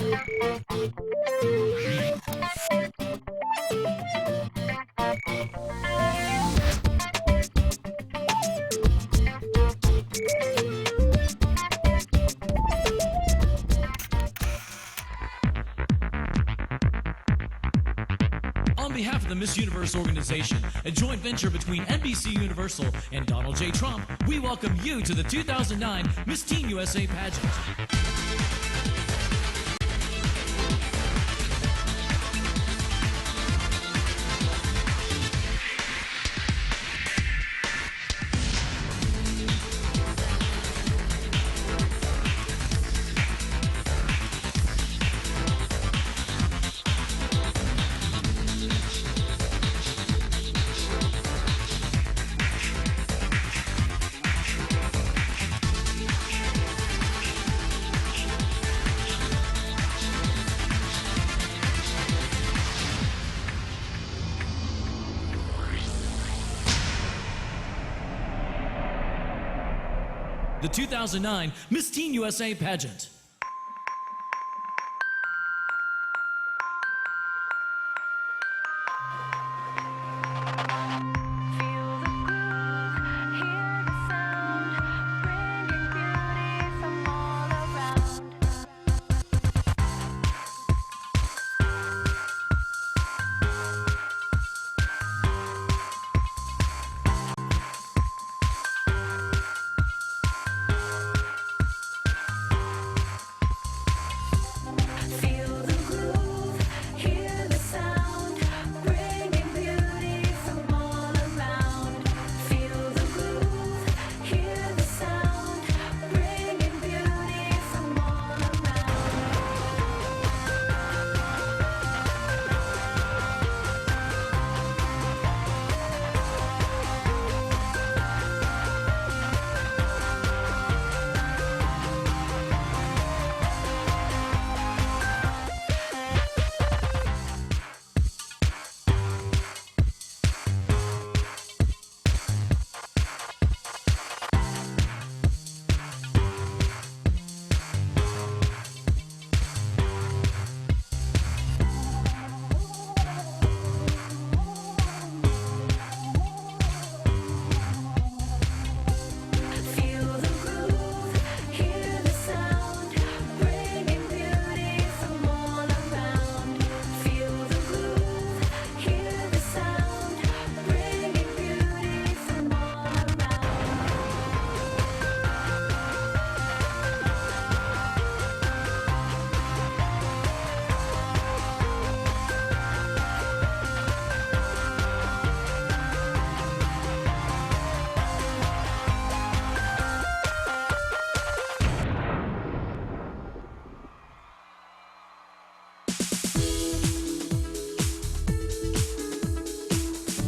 On behalf of the Miss Universe organization, a joint venture between NBC Universal and Donald J. Trump, we welcome you to the 2009 Miss Teen USA pageant. The 2009 Miss Teen USA pageant.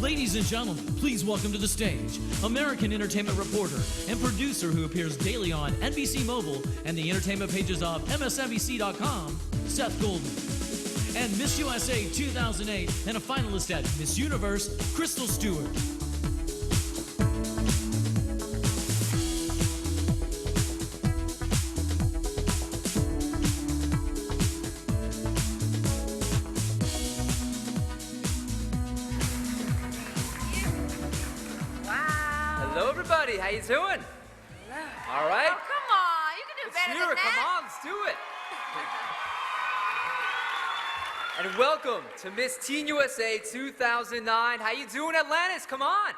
Ladies and gentlemen, please welcome to the stage American entertainment reporter and producer who appears daily on NBC Mobile and the entertainment pages of MSNBC.com, Seth Golden. And Miss USA 2008 and a finalist at Miss Universe, Crystal Stewart. Hello, everybody. How you doing? All right. Oh, come on. You can do better than that. Come on, let's do it. And welcome to Miss Teen USA 2009. How you doing, Atlantis? Come on.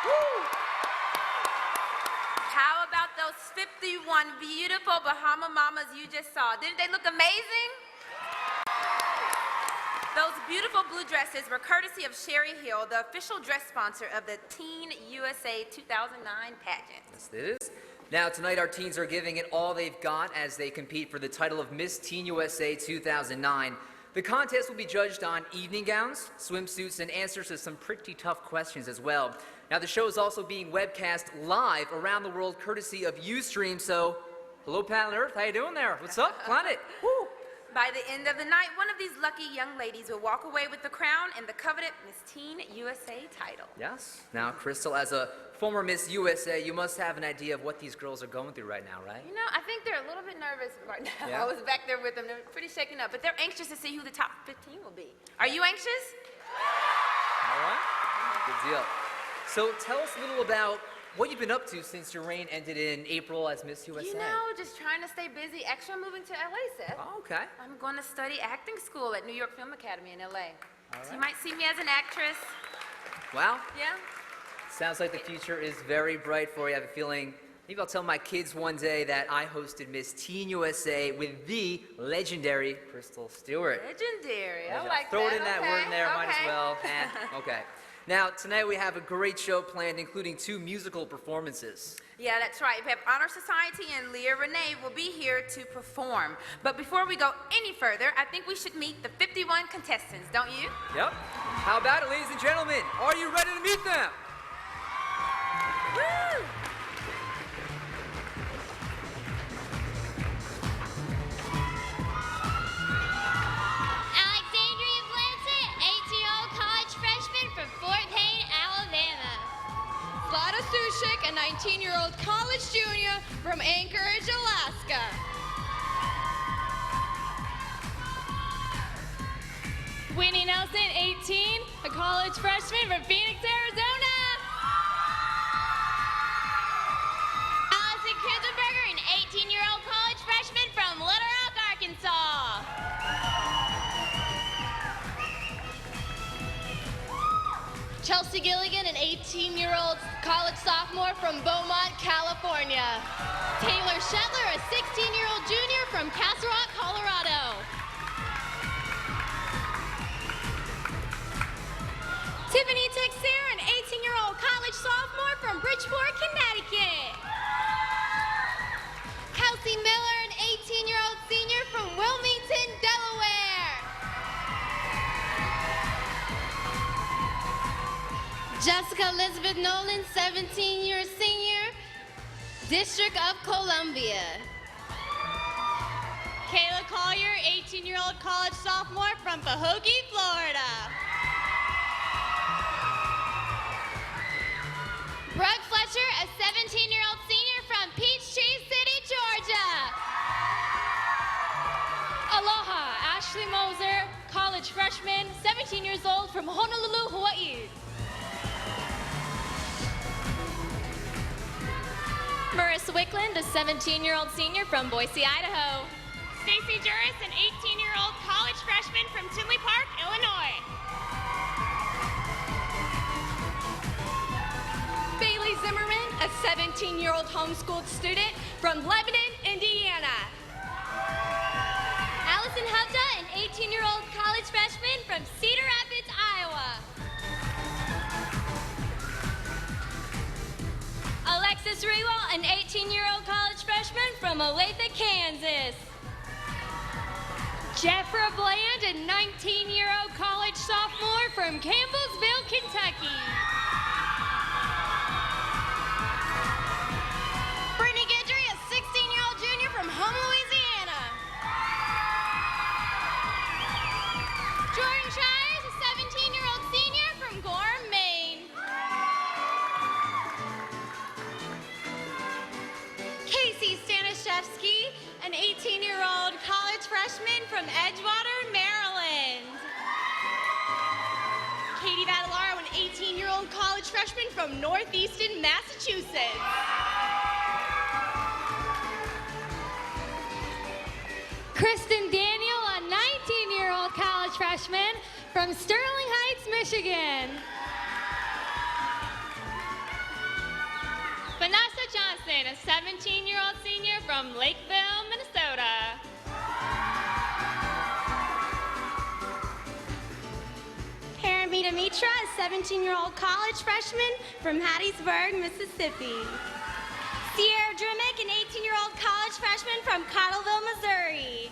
Woo. How about those 51 beautiful Bahama mamas you just saw? Didn't they look amazing? Those beautiful blue dresses were courtesy of Sherry Hill, the official dress sponsor of the Teen USA 2009 pageant. Yes, it is. Now, tonight our teens are giving it all they've got as they compete for the title of Miss Teen USA 2009. The contest will be judged on evening gowns, swimsuits, and answers to some pretty tough questions as well. Now, the show is also being webcast live around the world courtesy of Ustream, so hello, Planet Earth. How you doing there? What's up, Planet? Woo. By the end of the night, one of these lucky young ladies will walk away with the crown and the coveted Miss Teen USA title. Yes. Now, Crystal, as a former Miss USA, you must have an idea of what these girls are going through right now, right? You know, I think they're a little bit nervous right now. Yeah? I was back there with them. They're pretty shaken up, but they're anxious to see who the top 15 will be. Are you anxious? All right. Good deal. So tell us a little about what you've been up to since your reign ended in April as Miss USA. You know, just trying to stay busy. Actually, I'm moving to LA, Seth. Oh, okay. I'm going to study acting school at New York Film Academy in LA. All So you right. might see me as an actress. Well, Yeah? sounds like the future is very bright for you. I have a feeling, maybe I'll tell my kids one day that I hosted Miss Teen USA with the legendary Crystal Stewart. Legendary. I I'll like throw that. it in that Okay, word in there, might as okay. well. Okay. Now, tonight we have a great show planned, including 2 musical performances. Yeah, that's right. We have Honor Society and Leah Renee will be here to perform. But before we go any further, I think we should meet the 51 contestants, don't you? Yep. How about it, ladies and gentlemen? Are you ready to meet them? Woo! Alexandria Blancet, 18-year-old college freshman from Fort Payne, Alabama. Vlada Sushik, a 19-year-old college junior from Anchorage, Alaska. Winnie Nelson, 18, a college freshman from Phoenix, Arizona. Allison Kinzelberger, an 18-year-old college freshman from Little Rock, Arkansas. Chelsea Gilligan, an 18-year-old college sophomore from Beaumont, California. Taylor Shetler, a 16-year-old junior from Castle Rock, Colorado. Tiffany Texer, an 18-year-old college sophomore from Bridgeport, Connecticut. Kelsey Miller, an 18-year-old senior from Wilmington, Delaware. Jessica Elizabeth Nolan, 17-year senior, District of Columbia. Kayla Collier, 18-year-old college sophomore from Pahokee, Florida. Brooke Fletcher, a 17-year-old senior from Peachtree City, Georgia. Aloha, Ashley Moser, college freshman, 17 years old from Honolulu, Hawaii. Marissa Wickland, a 17-year-old senior from Boise, Idaho. Stacy Juris, an 18-year-old college freshman from Tinley Park, Illinois. Bailey Zimmerman, a 17-year-old homeschooled student from Lebanon, Indiana. Allison Hubda, an 18-year-old college freshman from Cedar Rapids, Iowa. Alexis Rewell, an 18-year-old college freshman from Olathe, Kansas. Jeffra Bland, a 19-year-old college sophomore from Campbellsville, Kentucky. Brittany Guidry, a 16-year-old junior from home, Louisiana. Jordan Shires, a 17-year-old senior from Gorham, Maine. Casey Stanishevsky, an 18-year-old college freshman from Edgewater, Maryland. Katie Vadalaro, an 18-year-old college freshman from Northeastern Massachusetts. Kristen Daniel, a 19-year-old college freshman from Sterling Heights, Michigan. Vanessa Johnson, a 17-year-old senior from Lakeville, Minnesota. Paramita Mitra, a 17-year-old college freshman from Hattiesburg, Mississippi. Sierra Drimmick, an 18-year-old college freshman from Cottleville, Missouri.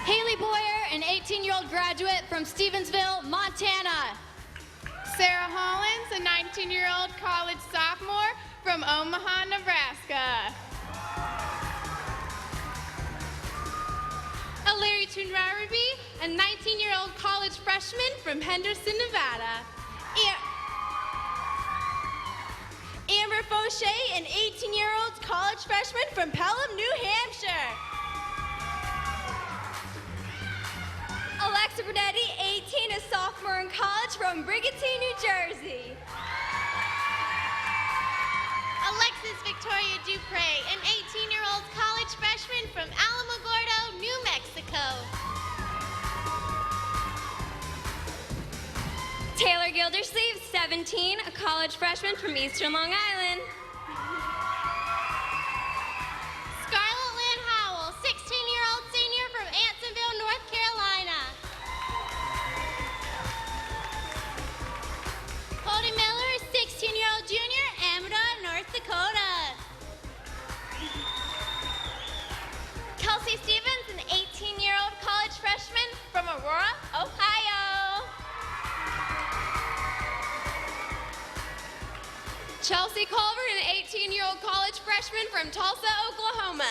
Haley Boyer, an 18-year-old graduate from Stevensville, Montana. Sarah Hollins, a 19-year-old college sophomore from Omaha, Nebraska. Larry Tunraraby, a 19-year-old college freshman from Henderson, Nevada. Amber Fauché, an 18-year-old college freshman from Pelham, New Hampshire. Alexa Bernetti, 18, a sophomore in college from Brigantine, New Jersey. Alexis Victoria Dupre, an 18-year-old college freshman from Alamogordo, New Mexico. Taylor Gildersleeve, 17, a college freshman from Eastern Long Island. Scarlett Lynn Howell, 16-year-old senior from Ansonville, North Carolina. Cody Miller, 16-year-old junior, Amador, North Dakota. Kelsey Stevens, an 18-year-old college freshman from Aurora, Ohio. Chelsea Culver, an 18-year-old college freshman from Tulsa, Oklahoma.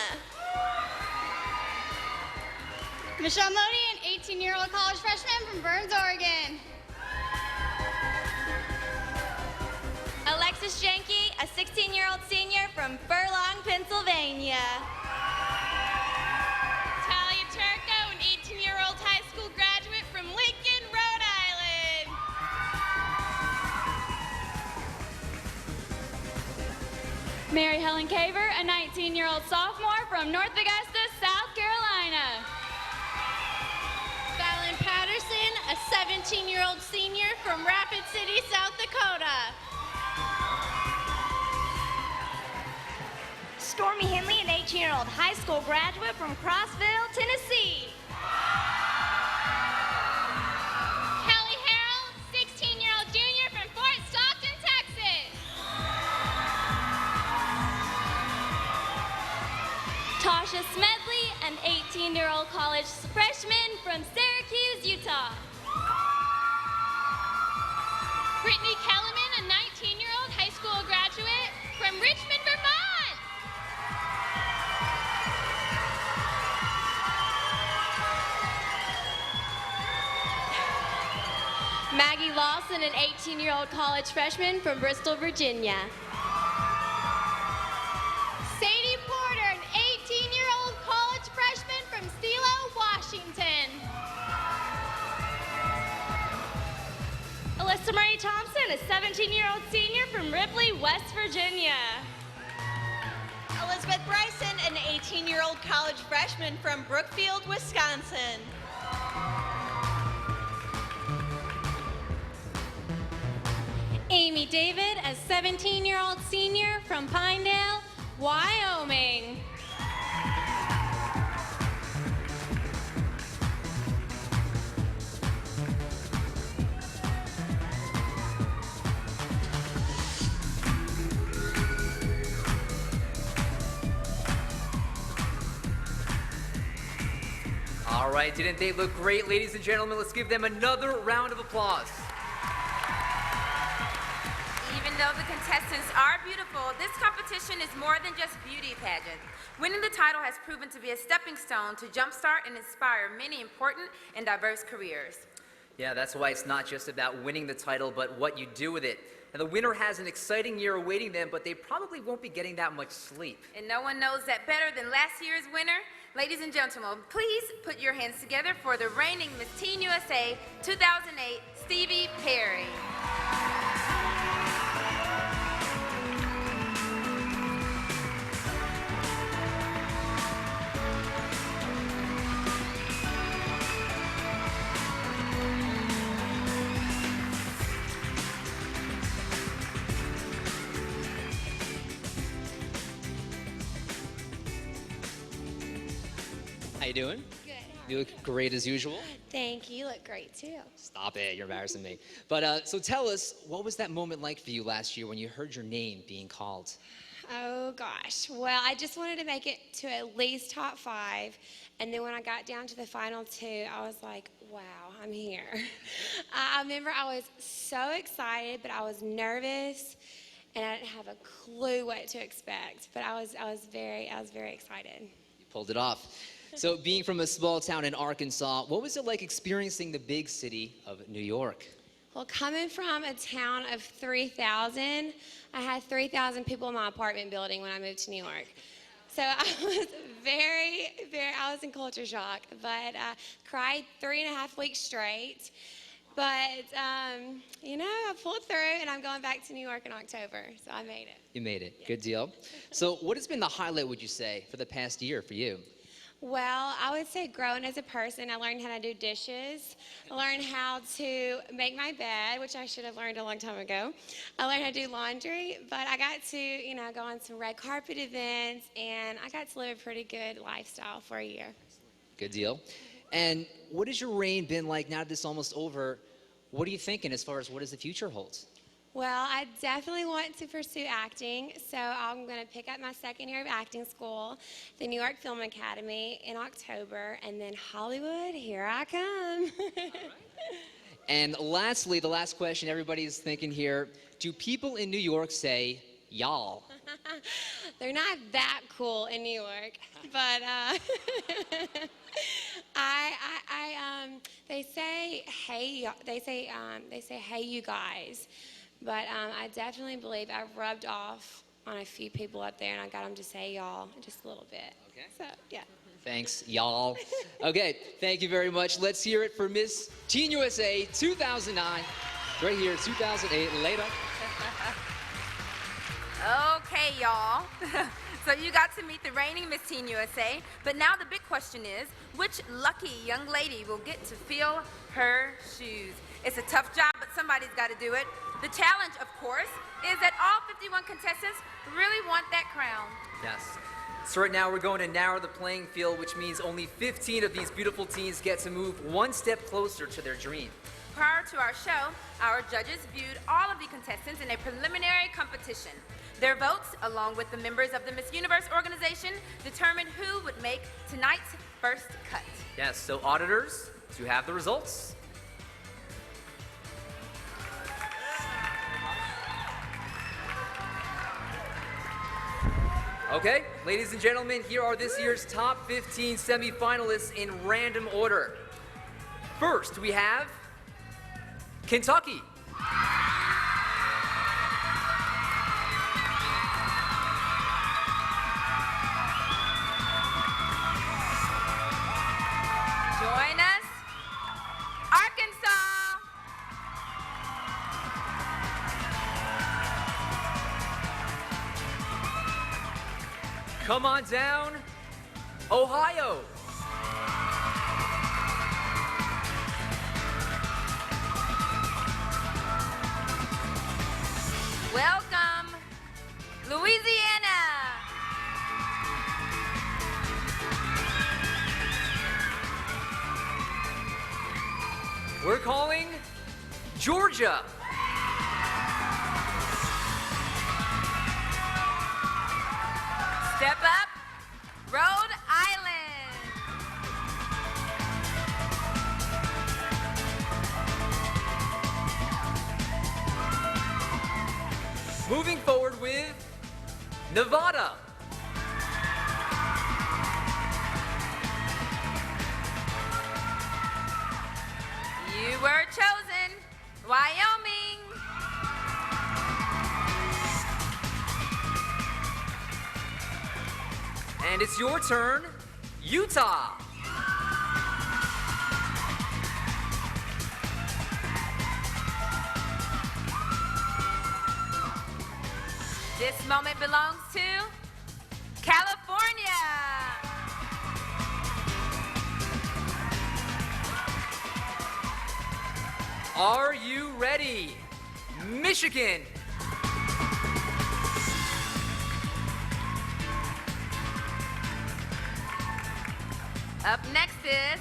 Michelle Modi, an 18-year-old college freshman from Burns, Oregon. Alexis Jenke, a 16-year-old senior from Furlong, Pennsylvania. Talia Turco, an 18-year-old high school graduate from Lincoln, Rhode Island. Mary Helen Caver, a 19-year-old sophomore from North Augusta, South Carolina. Fallon Patterson, a 17-year-old senior from Rapid City, South Dakota. Stormy Henley, an 18-year-old high school graduate from Crossville, Tennessee. Kelly Harrell, 16-year-old junior from Fort Stockton, Texas. Tasha Smedley, an 18-year-old college freshman from Syracuse, Utah. Brittany Kellerman, a 19-year-old high school graduate from Richmond, Vermont. Maggie Lawson, an 18-year-old college freshman from Bristol, Virginia. Sadie Porter, an 18-year-old college freshman from Stilo, Washington. Alyssa Marie Thompson, a 17-year-old senior from Ripley, West Virginia. Elizabeth Bryson, an 18-year-old college freshman from Brookfield, Wisconsin. Amy David, a 17-year-old senior from Pinedale, Wyoming. All right, didn't they look great, ladies and gentlemen? Let's give them another round of applause. Even though the contestants are beautiful, this competition is more than just beauty pageant. Winning the title has proven to be a stepping stone to jumpstart and inspire many important and diverse careers. Yeah, that's why it's not just about winning the title, but what you do with it. And the winner has an exciting year awaiting them, but they probably won't be getting that much sleep. And no one knows that better than last year's winner. Ladies and gentlemen, please put your hands together for the reigning Miss Teen USA 2008, Stevie Perry. How you doing? Good. You look great as usual. Thank you. You look great too. Stop it, you're embarrassing me. But so tell us, what was that moment like for you last year when you heard your name being called? Oh gosh. Well, I just wanted to make it to at least top 5. And then when I got down to the final 2, I was like, wow, I'm here. I remember I was so excited, but I was nervous and I didn't have a clue what to expect. But I was very excited. You pulled it off. So being from a small town in Arkansas, what was it like experiencing the big city of New York? Well, coming from a town of 3,000, I had 3,000 people in my apartment building when I moved to New York. So I was I was in culture shock, but cried 3.5 weeks straight. But, I pulled through, and I'm going back to New York in October, so I made it. You made it. Good deal. So what has been the highlight, would you say, for the past year for you? Well, I would say growing as a person, I learned how to do dishes. I learned how to make my bed, which I should have learned a long time ago. I learned how to do laundry, but I got to, go on some red carpet events, and I got to live a pretty good lifestyle for a year. Good deal. And what has your reign been like now that this is almost over? What are you thinking as far as what does the future holds? Well, I definitely want to pursue acting, so I'm going to pick up my second year of acting school, the New York Film Academy in October, and then Hollywood, here I come. And lastly, the last question everybody's thinking here, do people in New York say y'all? They're not that cool in New York, but they say hey. They say hey, you guys. But I definitely believe I've rubbed off on a few people up there, and I got them to say y'all just a little bit. Okay. So yeah. Thanks, y'all. Okay, thank you very much. Let's hear it for Miss Teen USA 2009. Right here, 2008. Later. Okay, y'all. So you got to meet the reigning Miss Teen USA, but now the big question is, which lucky young lady will get to fill her shoes? It's a tough job, but somebody's got to do it. The challenge, of course, is that all 51 contestants really want that crown. Yes. So right now we're going to narrow the playing field, which means only 15 of these beautiful teens get to move one step closer to their dream. Prior to our show, our judges viewed all of the contestants in a preliminary competition. Their votes, along with the members of the Miss Universe organization, determined who would make tonight's first cut. Yes, so auditors, do you have the results? Okay, ladies and gentlemen, here are this year's top 15 semifinalists in random order. First, we have Kentucky. Join us, Arkansas. Come on down, Ohio. Welcome, Louisiana. We're calling Georgia. Step up, Rhode Island. Moving forward with Nevada. You were chosen, Wyoming. And it's your turn, Utah. This moment belongs to California. Are you ready, Michigan? Up next is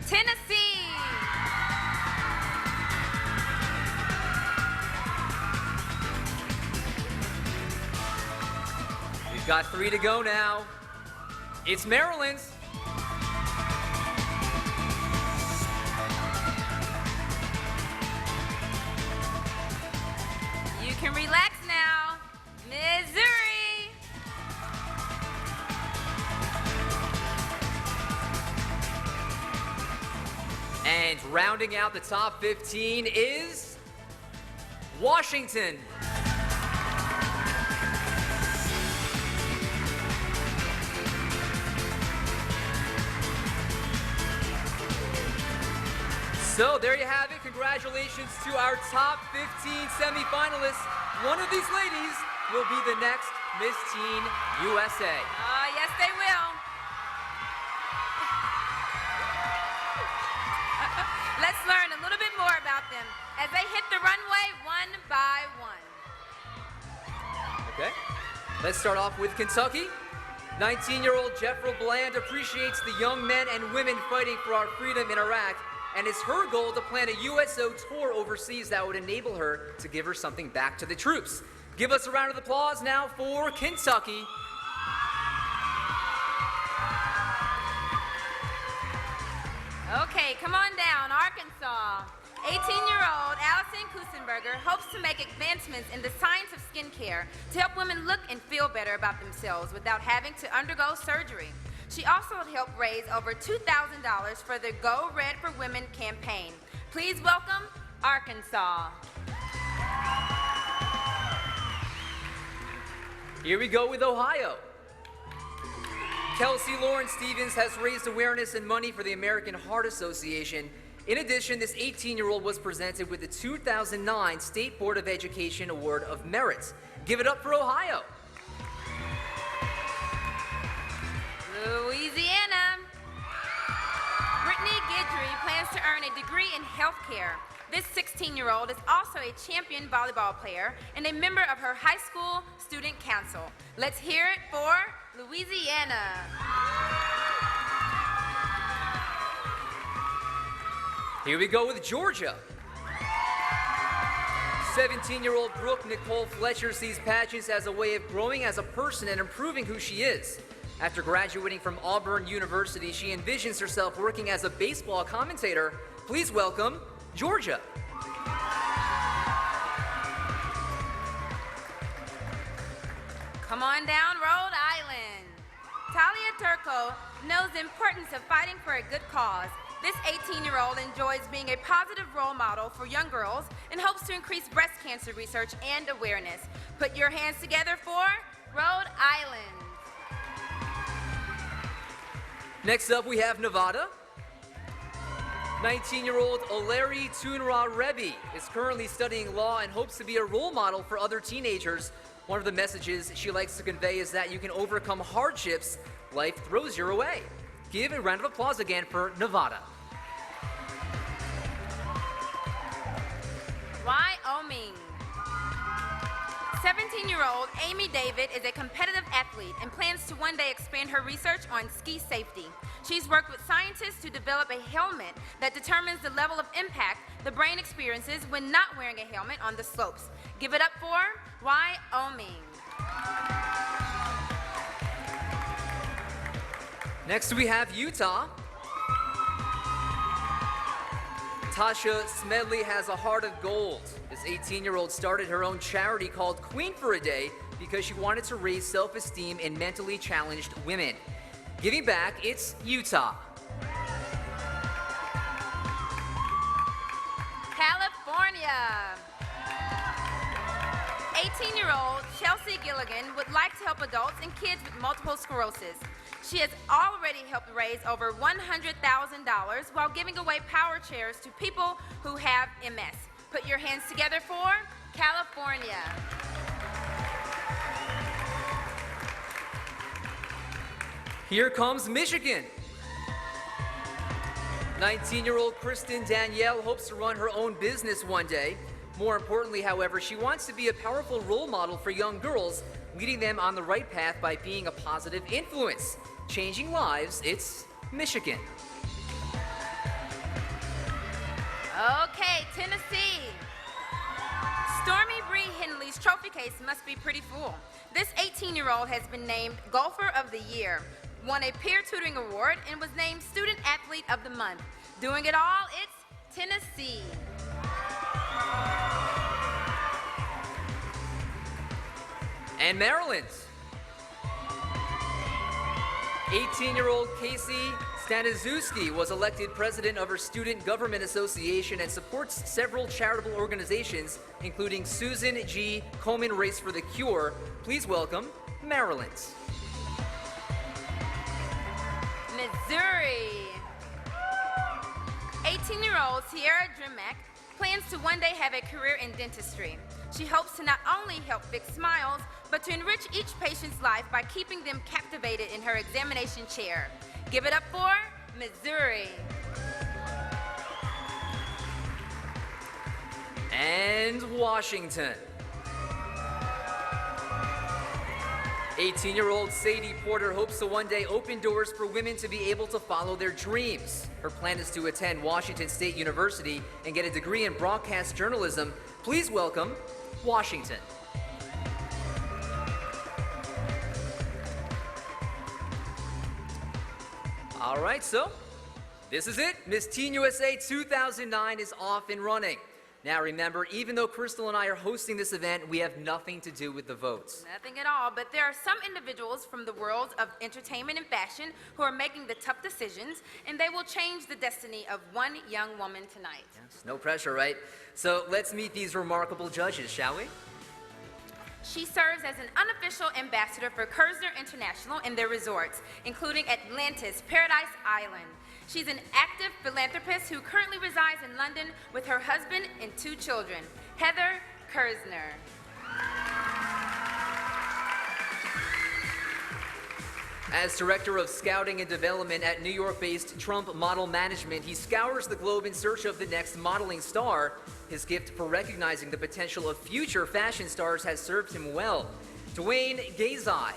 Tennessee. We've got 3 to go now. It's Maryland. You can relax now, Missouri. And Rounding out the top 15 is Washington. So there you have it. Congratulations to our top 15 semifinalists. One of these ladies will be the next Miss Teen USA. Yes, they will. Let's learn a little bit more about them as they hit the runway one by one. Okay. Let's start off with Kentucky. 19-year-old Jeffrey Bland appreciates the young men and women fighting for our freedom in Iraq, and it's her goal to plan a USO tour overseas that would enable her to give her something back to the troops. Give us a round of applause now for Kentucky. Okay, come on down, Arkansas. 18-year-old Allison Kusenberger hopes to make advancements in the science of skincare to help women look and feel better about themselves without having to undergo surgery. She also helped raise over $2,000 for the Go Red for Women campaign. Please welcome Arkansas. Here we go with Ohio. Kelsey Lauren Stevens has raised awareness and money for the American Heart Association. In addition, this 18-year-old was presented with the 2009 State Board of Education Award of Merit. Give it up for Ohio. Louisiana. Brittany Guidry plans to earn a degree in healthcare. This 16-year-old is also a champion volleyball player and a member of her high school student council. Let's hear it for Louisiana. Here we go with Georgia. 17-year-old Brooke Nicole Fletcher sees pageants as a way of growing as a person and improving who she is. After graduating from Auburn University, she envisions herself working as a baseball commentator. Please welcome Georgia. Come on down, Rhode Island. Talia Turco knows the importance of fighting for a good cause. This 18-year-old enjoys being a positive role model for young girls and hopes to increase breast cancer research and awareness. Put your hands together for Rhode Island. Next up, we have Nevada. 19-year-old Oleri Tunra Rebi is currently studying law and hopes to be a role model for other teenagers. One of the messages she likes to convey is that you can overcome hardships life throws your way. Give a round of applause again for Nevada. Wyoming. 17-year-old Amy David is a competitive athlete and plans to one day expand her research on ski safety. She's worked with scientists to develop a helmet that determines the level of impact the brain experiences when not wearing a helmet on the slopes. Give it up for Wyoming. Next we have Utah. Tasha Smedley has a heart of gold. This 18-year-old started her own charity called Queen for a Day because she wanted to raise self-esteem in mentally challenged women. Giving back, it's Utah. California. 18-year-old Chelsea Gilligan would like to help adults and kids with multiple sclerosis. She has already helped raise over $100,000 while giving away power chairs to people who have MS. Put your hands together for California. Here comes Michigan. 19-year-old Kristen Danielle hopes to run her own business one day. More importantly, however, she wants to be a powerful role model for young girls, leading them on the right path by being a positive influence. Changing lives, it's Michigan. Okay, Tennessee. Stormy Bree Henley's trophy case must be pretty full. This 18-year-old has been named Golfer of the Year, won a peer tutoring award, and was named Student Athlete of the Month. Doing it all, it's Tennessee. And Maryland. 18-year-old Casey Staniszewski was elected president of her Student Government Association and supports several charitable organizations, including Susan G. Komen Race for the Cure. Please welcome Maryland. Missouri. 18-year-old Sierra Dremek plans to one day have a career in dentistry. She hopes to not only help fix smiles, but to enrich each patient's life by keeping them captivated in her examination chair. Give it up for Missouri. And Washington. 18-year-old Sadie Porter hopes to one day open doors for women to be able to follow their dreams. Her plan is to attend Washington State University and get a degree in broadcast journalism. Please welcome Washington. All right, so this is it. Miss Teen USA 2009 is off and running. Now remember, even though Crystal and I are hosting this event, we have nothing to do with the votes. Nothing at all, but there are some individuals from the worlds of entertainment and fashion who are making the tough decisions, and they will change the destiny of one young woman tonight. Yes, no pressure, right? So let's meet these remarkable judges, shall we? She serves as an unofficial ambassador for Kerzner International and their resorts, including Atlantis, Paradise Island. She's an active philanthropist who currently resides in London with her husband and 2 children. Heather Kerzner. As Director of Scouting and Development at New York-based Trump Model Management, he scours the globe in search of the next modeling star. His gift for recognizing the potential of future fashion stars has served him well. Dwayne Gazai.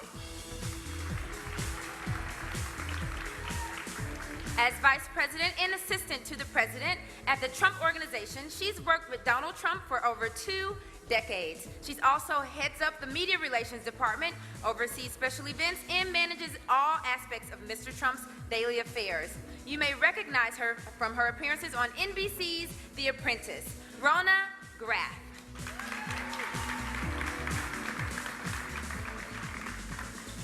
As Vice President and Assistant to the President at the Trump Organization, she's worked with Donald Trump for over 2 decades. She's also heads up the Media Relations Department, oversees special events, and manages all aspects of Mr. Trump's daily affairs. You may recognize her from her appearances on NBC's The Apprentice. Rona Graff.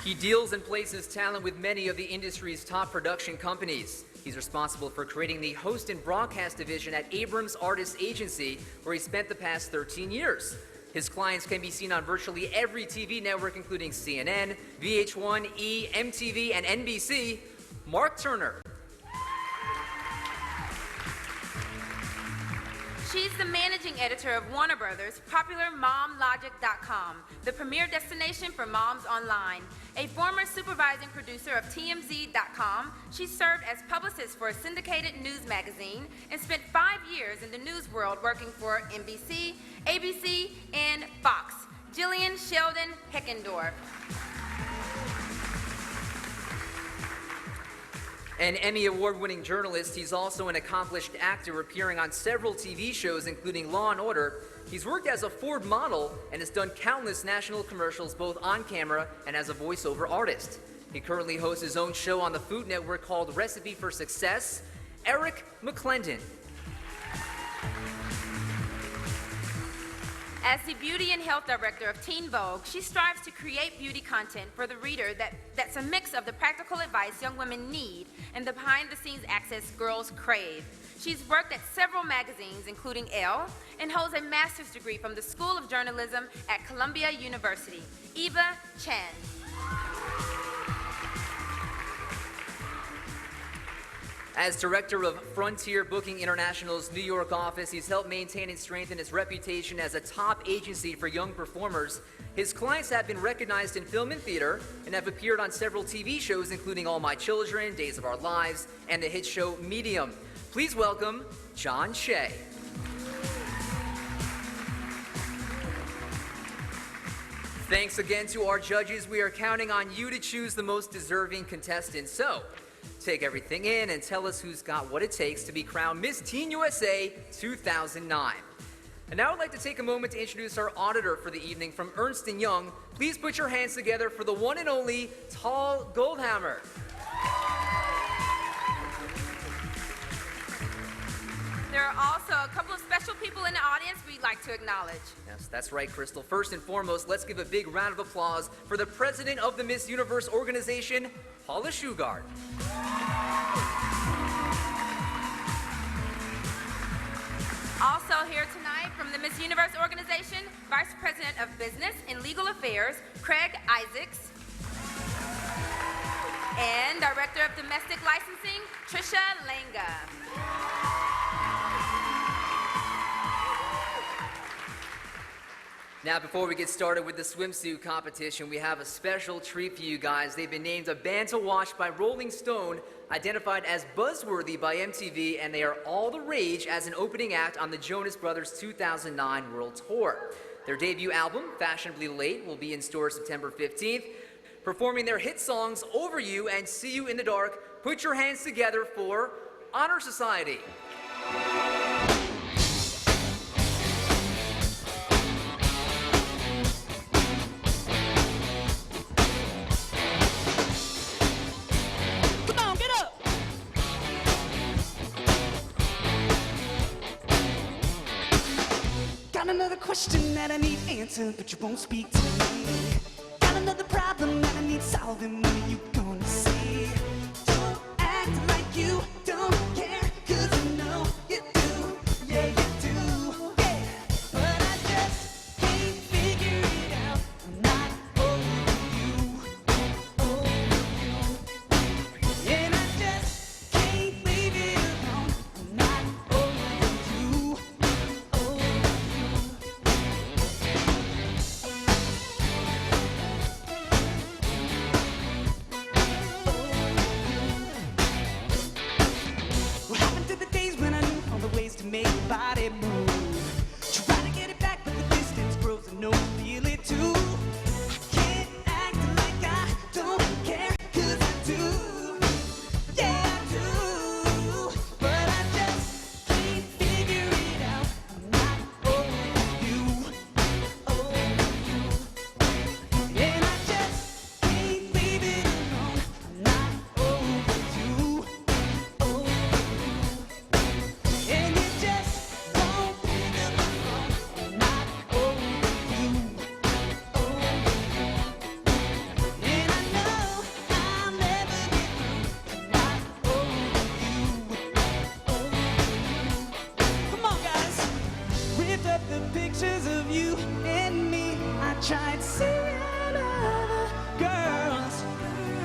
He deals and places talent with many of the industry's top production companies. He's responsible for creating the host and broadcast division at Abrams Artists Agency, where he spent the past 13 years. His clients can be seen on virtually every TV network, including CNN, VH1, E, MTV, and NBC. Mark Turner. She's the managing editor of Warner Brothers' popular MomLogic.com, the premier destination for moms online. A former supervising producer of TMZ.com, she served as publicist for a syndicated news magazine and spent 5 years in the news world working for NBC, ABC, and Fox. Jillian Sheldon Heckendorf. An Emmy Award-winning journalist, he's also an accomplished actor appearing on several TV shows, including Law & Order. He's worked as a Ford model and has done countless national commercials both on camera and as a voiceover artist. He currently hosts his own show on the Food Network called Recipe for Success. Eric McClendon. As the Beauty and Health Director of Teen Vogue, she strives to create beauty content for the reader that's a mix of the practical advice young women need and the behind-the-scenes access girls crave. She's worked at several magazines, including Elle, and holds a master's degree from the School of Journalism at Columbia University. Eva Chen. As director of Frontier Booking International's New York office, he's helped maintain and strengthen its reputation as a top agency for young performers. His clients have been recognized in film and theater and have appeared on several TV shows, including All My Children, Days of Our Lives, and the hit show Medium. Please welcome John Shea. Thanks again to our judges. We are counting on you to choose the most deserving contestant. So, take everything in and tell us who's got what it takes to be crowned Miss Teen USA 2009. And now I'd like to take a moment to introduce our auditor for the evening from Ernst & Young. Please put your hands together for the one and only Tal Goldhammer. There are also a couple of special people in the audience we'd like to acknowledge. Yes, that's right, Crystal. First and foremost, let's give a big round of applause for the president of the Miss Universe organization, Paula Shugart. Also here tonight from the Miss Universe organization, Vice President of Business and Legal Affairs, Craig Isaacs. And Director of Domestic Licensing, Trisha Langa. Now, before we get started with the swimsuit competition, we have a special treat for you guys. They've been named a band to watch by Rolling Stone, identified as buzzworthy by MTV, and they are all the rage as an opening act on the Jonas Brothers 2009 World Tour. Their debut album, Fashionably Late, will be in stores September 15th. Performing their hit songs Over You and See You in the Dark, put your hands together for Honor Society. Another question that I need answered, but you won't speak to me. Got another problem that I need solving, when are you gonna see? Don't act like you don't care, 'cause I know you do, yeah you do, yeah. But I just can't figure it out, I'm not over you, and I just can't leave it alone, I'm not over you. Make your body move. Try to get it back, but the distance grows and no one feel it too. I can't act like I don't care, 'cause I do. Yeah, I do. But I just can't figure it out. I'm not over you. And I just can't leave it alone. I'm not over you. And you just won't pick up the phone. I'm not over you. And I know I'll never get through. I'm not over you. Come on, guys. Ripped up the pictures of you and me. I tried seeing other girls,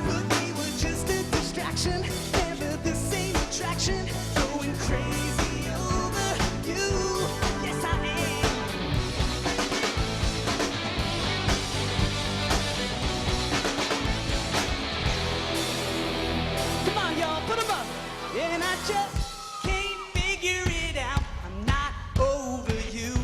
but they were just a distraction. Never the same attraction. Going crazy over you. Yes, I am. Come on, y'all, put 'em up. And I just can't figure it out. I'm not over you.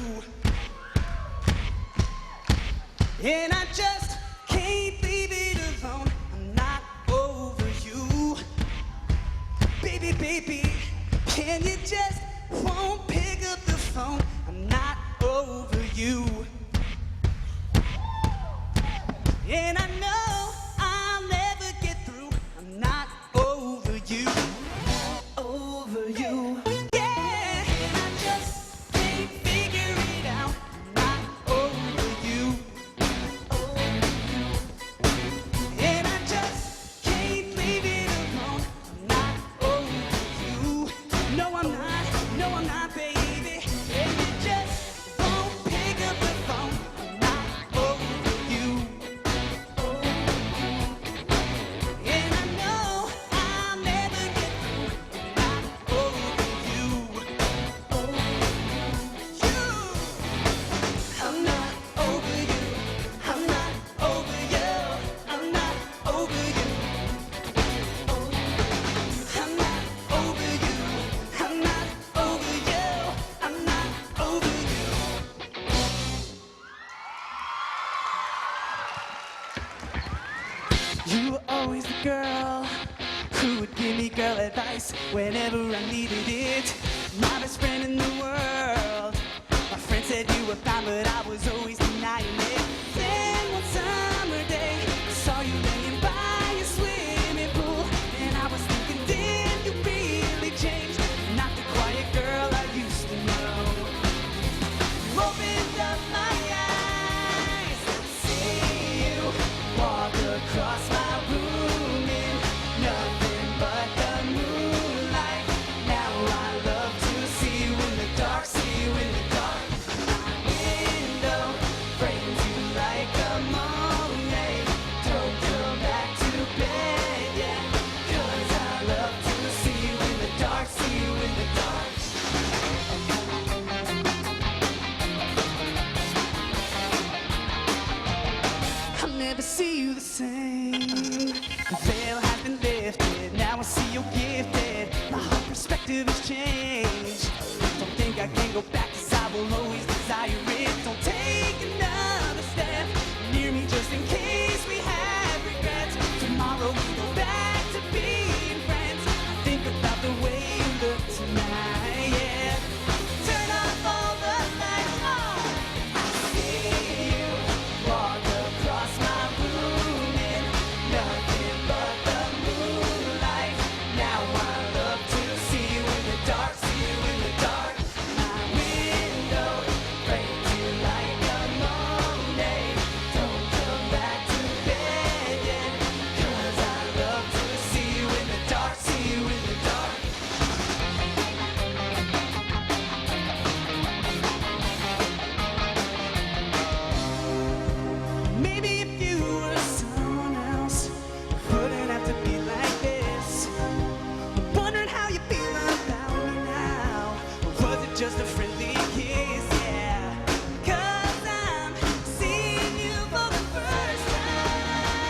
And I just can't leave it alone. I'm not over you. Baby, baby, can you just won't pick up the phone? I'm not over you. And I know I'll never get through. I'm not over you. Over you. Yeah. And I just can't figure it out. I'm not over you. And I just can't leave it alone. I'm not over you. No, I'm not. No, I'm not, baby. And you just won't pick up the phone. I'm not over you. And I know I'll never get through. I'm not over you. I'm not over you. I'm not over you. I'm not over you. I'm not over you. I'm not over you. I'm not over you. You were always the girl who would give me girl advice whenever I needed it. My best friend in the world. My friend said you were fine, but I was always denying it. Then one summer day, I saw you laying by your swimming pool, and I was thinking, did you really change? Not the quiet girl I used to know. You opened up my eyes, see you walk across my room in nothing but the moonlight. Now I love to see you in the dark, see you same. The veil has been lifted, now I see you're gifted. My whole perspective has changed. Don't think I can go back, 'cause I will always desire it. Don't take another step near me just in case we have regrets. Tomorrow we go back to being friends. Think about the way you look tonight, yeah. Turn off all the lights, oh. I see you walk across my room in nothing but the moonlight. Now I love to see you in the dark, see you in the dark. My window frames you like a Monet. Don't come back to bed yet, 'cause I love to see you in the dark, see you in the dark. Maybe if you were someone else, it wouldn't have to be like this. I'm wondering how you feel about me now. Or was it just a friendly kiss? Yeah. 'Cause I'm seeing you for the first time.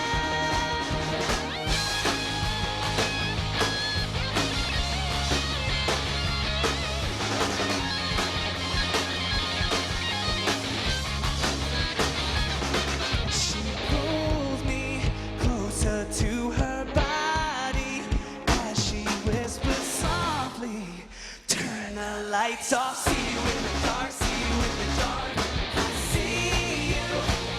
She pulls me closer to her body as she whispers softly, turn the lights off, see you in the dark, see you in the dark. I see you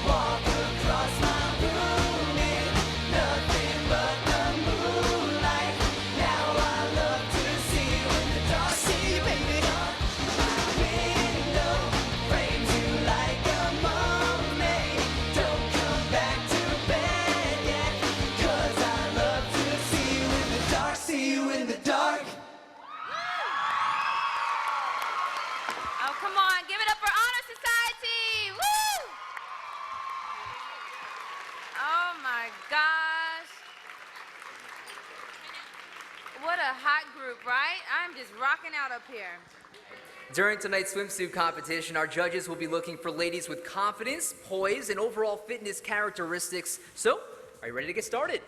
walk across my room in nothing but the moonlight. Now I love to see you in the dark, see you baby. My window frames you like a Monet. Don't come back to bed yet, 'cause I love to see you in the dark, see you in the dark. Oh, come on. Give it up for Honor Society. Woo! Oh, my gosh. What a hot group, right? I'm just rocking out up here. During tonight's swimsuit competition, our judges will be looking for ladies with confidence, poise, and overall fitness characteristics. So, are you ready to get started?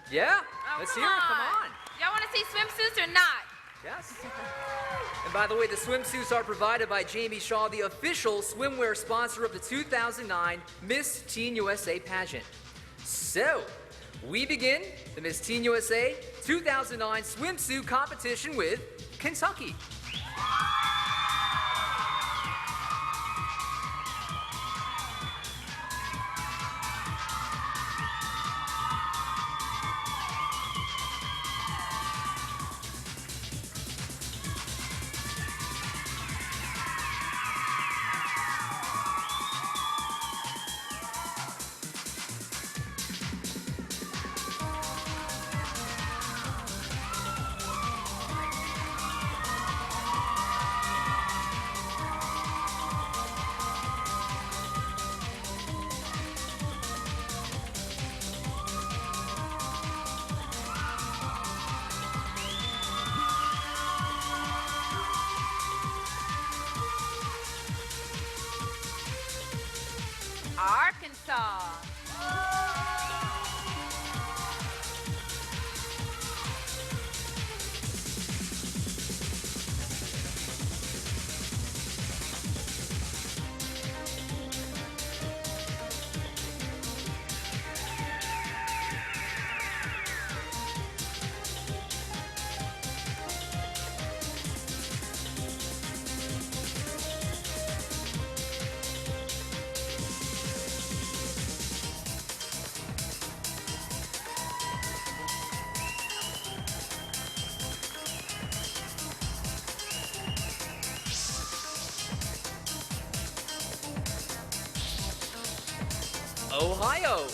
Yeah, Oh, let's come hear it. Come on. Y'all want to see swimsuits or not? Yes. And by the way, the swimsuits are provided by Jamie Shaw, the official swimwear sponsor of the 2009 Miss Teen USA pageant. So, we begin the Miss Teen USA 2009 swimsuit competition with Kentucky. Arkansas. Ohio.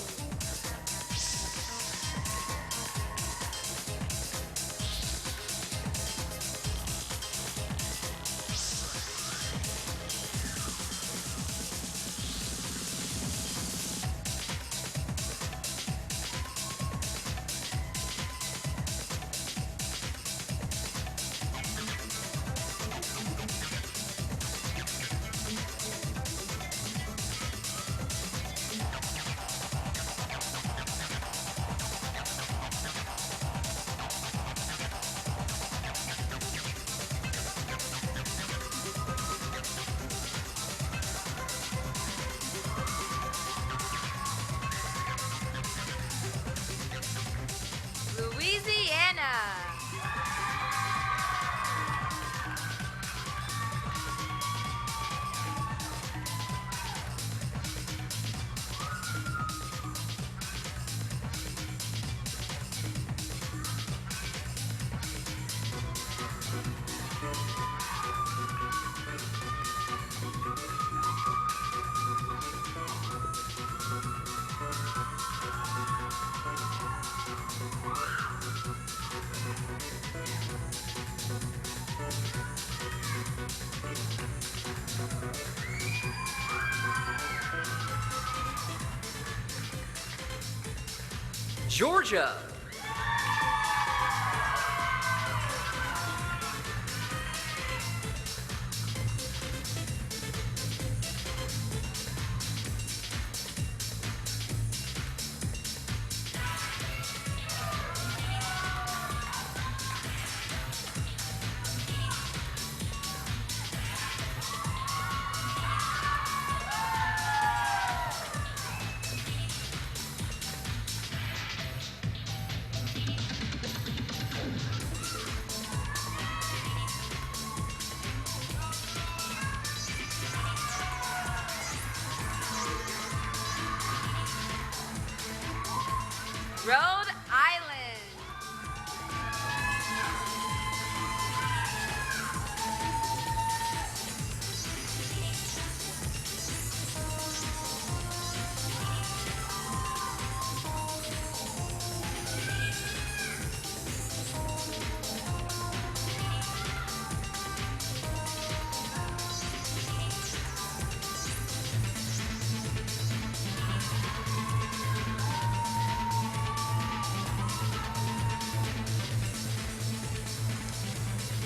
Georgia. Rhode Island.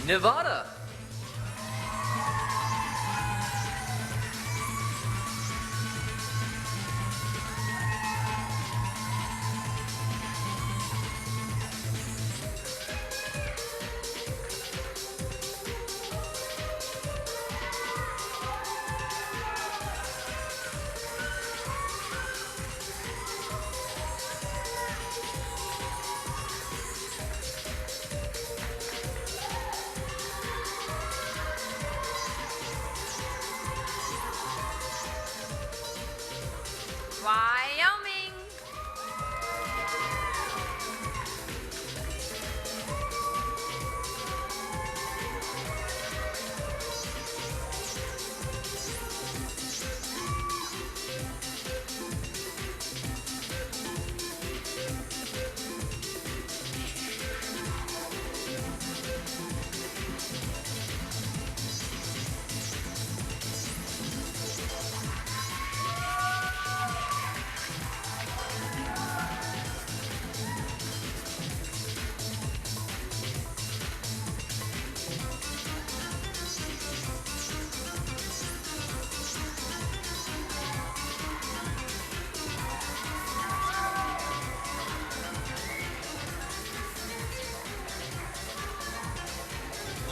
Nevada. Wyoming.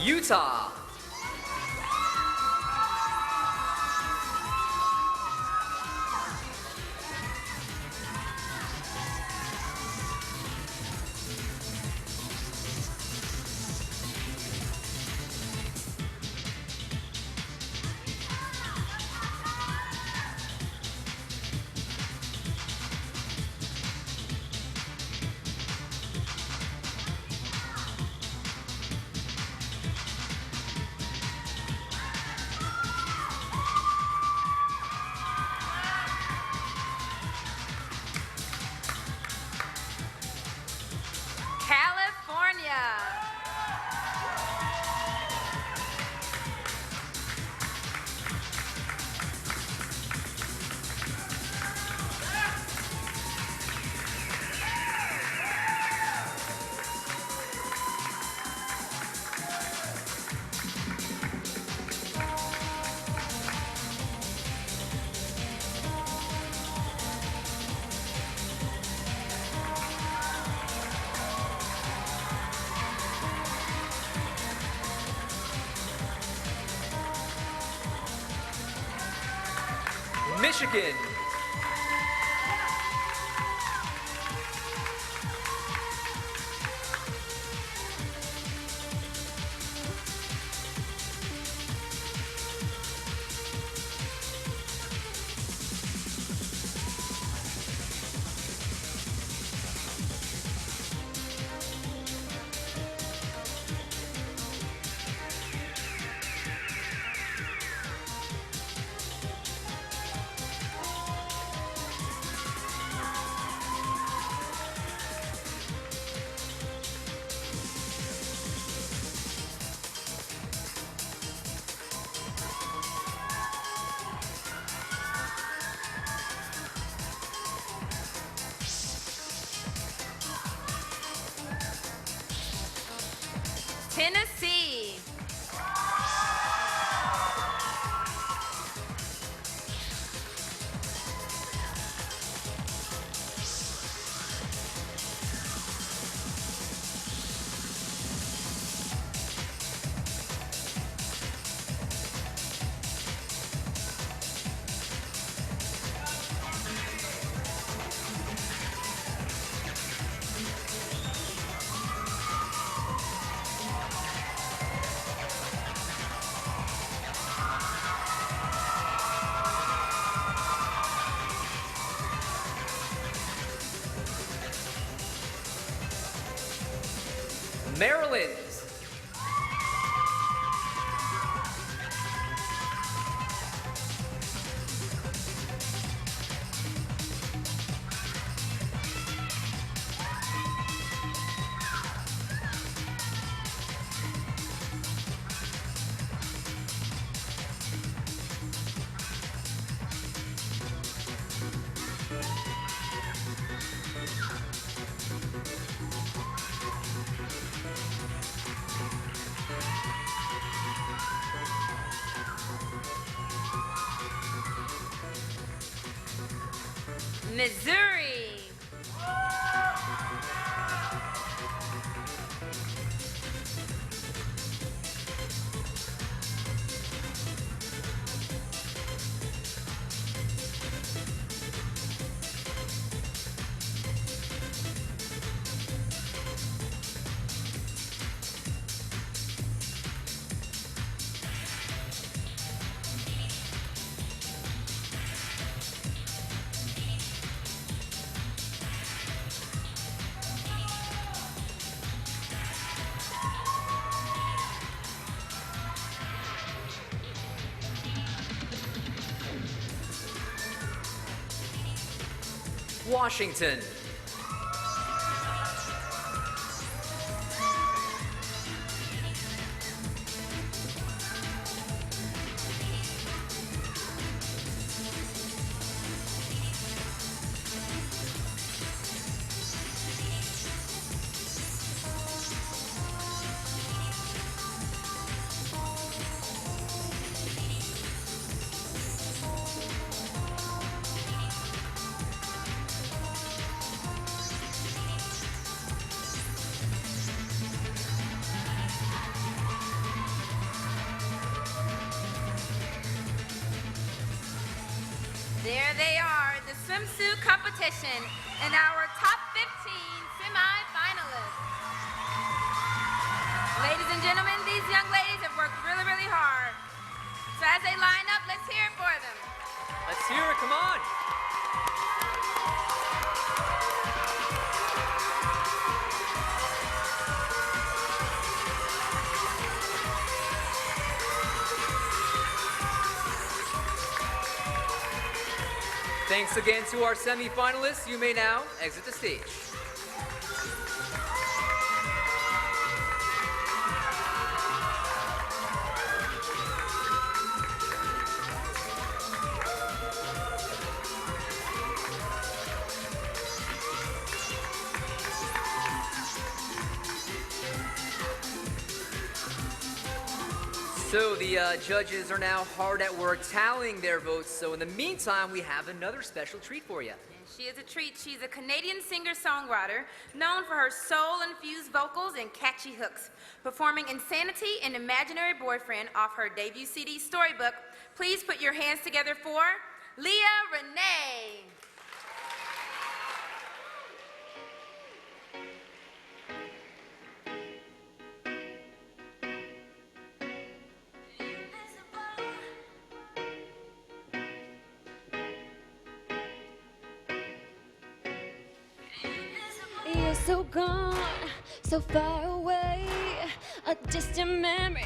Utah. California. Michigan. Maryland. Missouri. Washington. There they are, the swimsuit competition and our top 15 semi-finalists. Ladies and gentlemen, these young ladies have worked really, really hard. So as they line up, let's hear it for them. Let's hear it, come on. Thanks again to our semi-finalists. You may now exit the stage. So the judges are now hard at work tallying their votes. So in the meantime, we have another special treat for you. She is a treat. She's a Canadian singer-songwriter known for her soul-infused vocals and catchy hooks. Performing Insanity and Imaginary Boyfriend off her debut CD, Storybook. Please put your hands together for Leah Renee. You're so gone, so far away, a distant memory,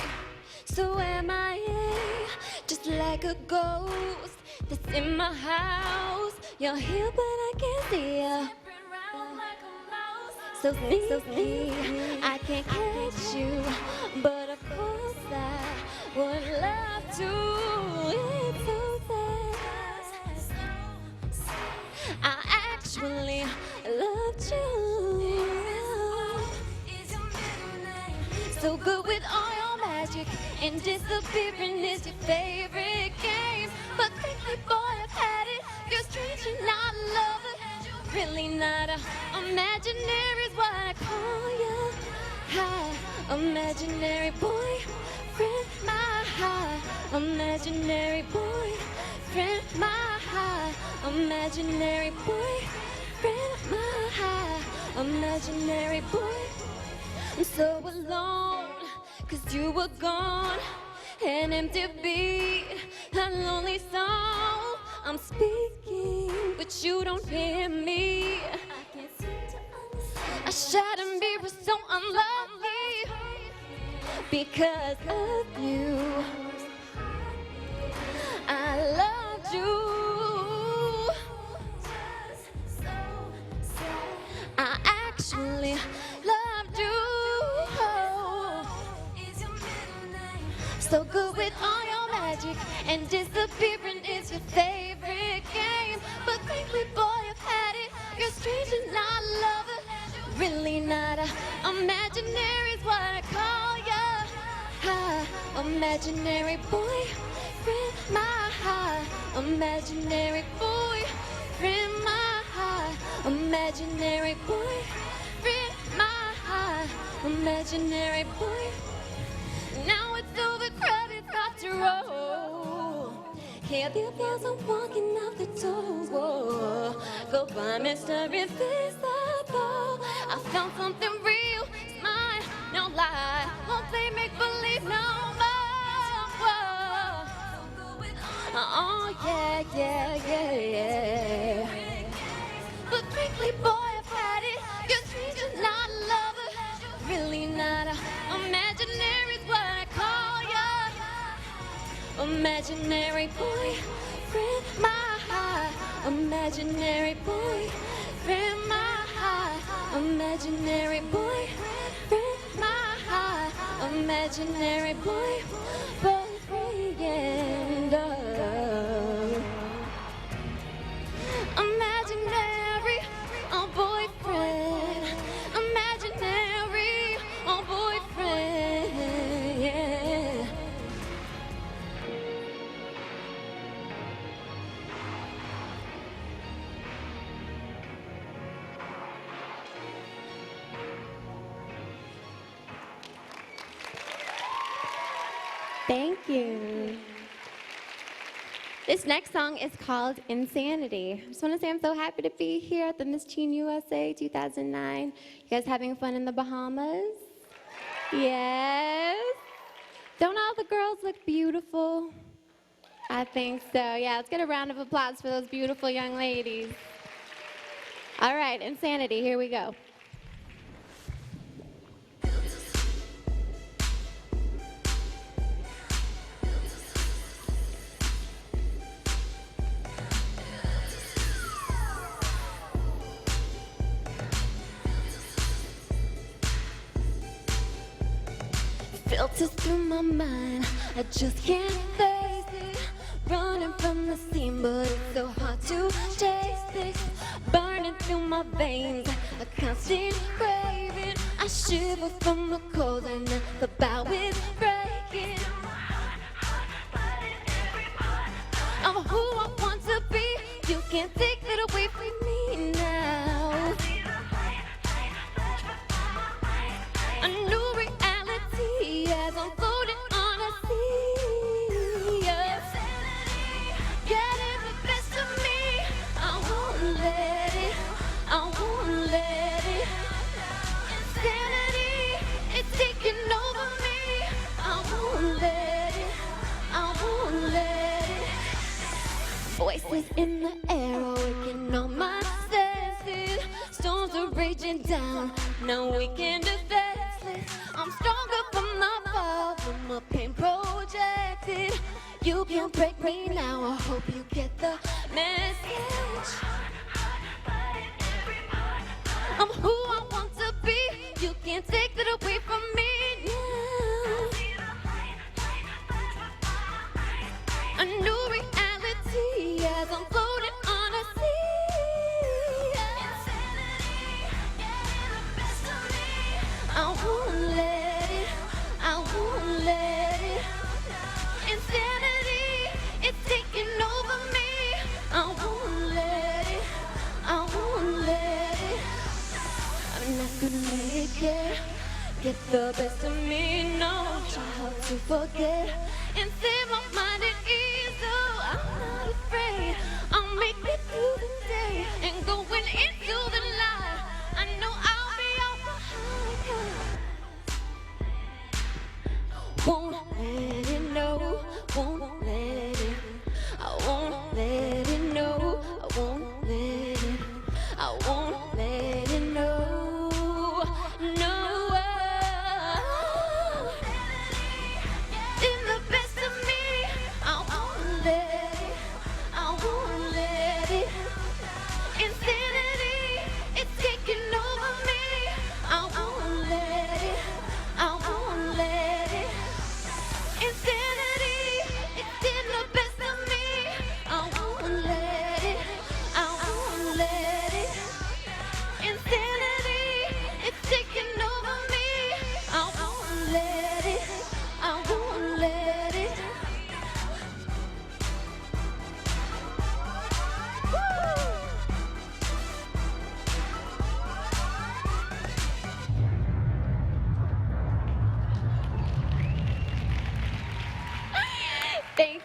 so MIA, just like a ghost that's in my house. You're here, but I can't see you. So sneaky, I can't catch you, but of course I would love to. It's so sad. I actually loved you. So good with all your magic, and disappearing is your favorite game. But frankly, boy, I've had it. You're strange and not a lover. Really not a imaginary is what I call you. Hi, imaginary boyfriend, my high, imaginary boyfriend, my high, imaginary boyfriend, my high, imaginary boy. I'm so alone, 'cause you were gone. An empty beat, a lonely song. I'm speaking, but you don't hear me. I shattered mirror so unlovely. because of you. I loved you. I actually loved you. So good with all your magic, and disappearing is your favorite game. But frankly, boy, I've had it. You're strange and not a lover. Really not a imaginary's what I call ya. Imaginary boyfriend, my high. Imaginary boyfriend, my high. Imaginary boyfriend, my high. Imaginary boy. Now it's overcrowded after all. Hear the bells, I'm walking out the door. Whoa. Goodbye, Mr. Invisible. I found something real, it's mine, no lie. Won't play make-believe no more. Whoa. Oh, yeah, yeah, yeah, yeah. But frankly, boy, I've had it. You're strange and not a lover. Really not a imaginary's what I call ya. Imaginary boyfriend, my high. Imaginary boyfriend, my high. Imaginary boyfriend, my high. Imaginary boyfriend, imaginary boyfriend, imaginary boyfriend, yeah. Thank you. This next song is called Insanity. I just want to say I'm so happy to be here at the Miss Teen USA 2009. You guys having fun in the Bahamas? Yes. Don't all the girls look beautiful? I think so. Yeah, let's get a round of applause for those beautiful young ladies. All right, Insanity, here we go. Filters through my mind, I just can't face it. Running from the scene, but it's so hard to chase this. Burning through my veins, a constant craving. I shiver from the cold and the bow is breaking. I'm who I want to be, you can't take that away from me now. A new reality as I'm floating on a sea. Getting the best of me, I won't let it, I won't let it. Insanity, it's taking over me, I won't let it, I won't let it. Voices in the air, awakening all my senses. Storms are raging down, no weekend defenseless. I'm stronger from the fall, from my pain projected. You can't break me now, I hope you get the message. I'm who I want to be, you can't take that away from me now. A new reality as I'm floating on a sea. I won't let it, I won't let it. Insanity, it's taking over me. I won't let it, I won't let it. I'm not gonna let it get the best of me. No, try hard to forget and save my mind at ease. So I'm not afraid, I'll make it through the day and going into the light. I know I'll be off the high. Won't let it know, won't let it. I won't let it know, I won't let it. I won't let it know, no.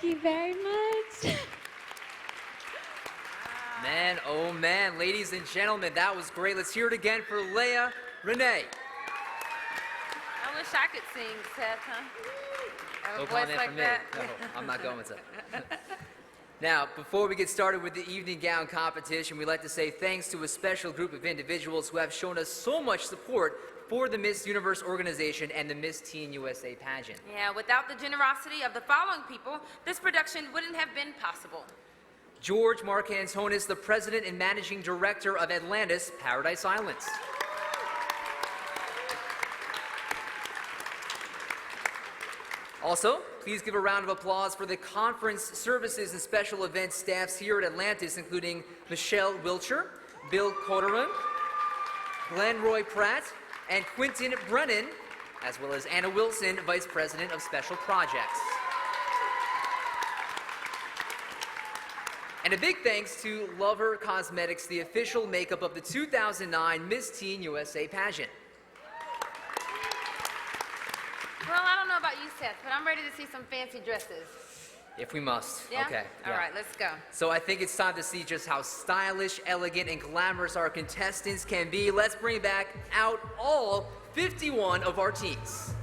you very much. Man, oh man, ladies and gentlemen, that was great. Let's hear it again for Leah Renee. I wish I could sing, Seth, huh? Have a No voice comment like from me. that. No, I'm not going to. Now, before we get started with the evening gown competition, we'd like to say thanks to a special group of individuals who have shown us so much support for the Miss Universe organization and the Miss Teen USA pageant. Yeah, without the generosity of the following people, this production wouldn't have been possible. George Marcantonis, the president and managing director of Atlantis Paradise Islands. Also, please give a round of applause for the conference services and special events staffs here at Atlantis, including Michelle Wilcher, Bill Coterum, Glenn Roy Pratt, and Quentin Brennan, as well as Anna Wilson, Vice President of Special Projects. And a big thanks to Lover Cosmetics, the official makeup of the 2009 Miss Teen USA pageant. Well, I don't know about you, Seth, but I'm ready to see some fancy dresses. If we must. Yeah? Okay. All right, let's go. So I think it's time to see just how stylish, elegant, and glamorous our contestants can be. Let's bring back out all 51 of our teens.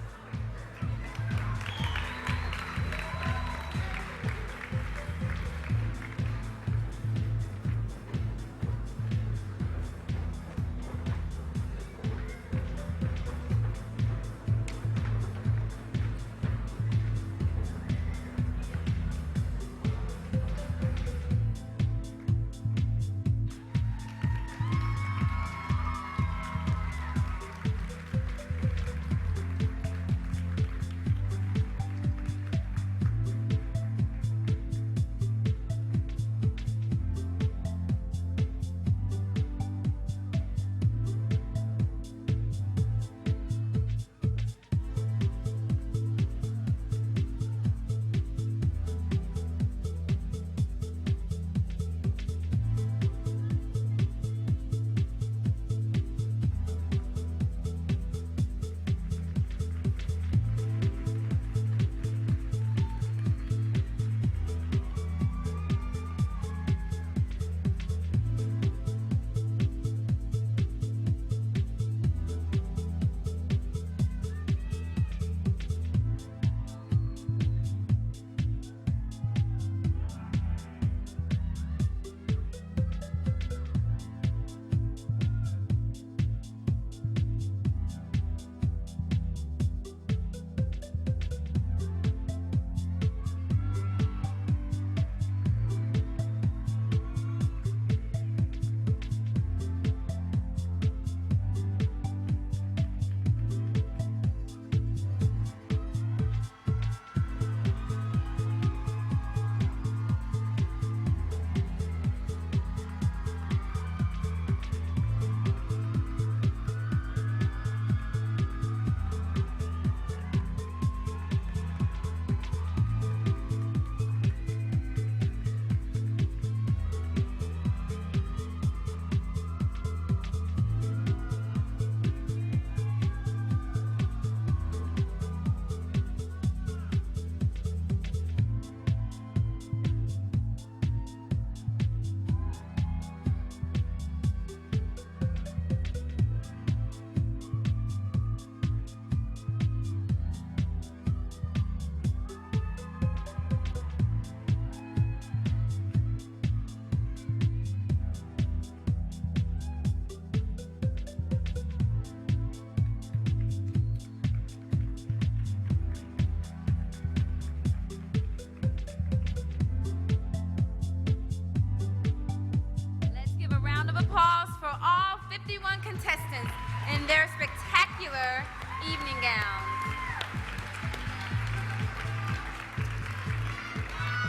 contestants in their spectacular evening gowns.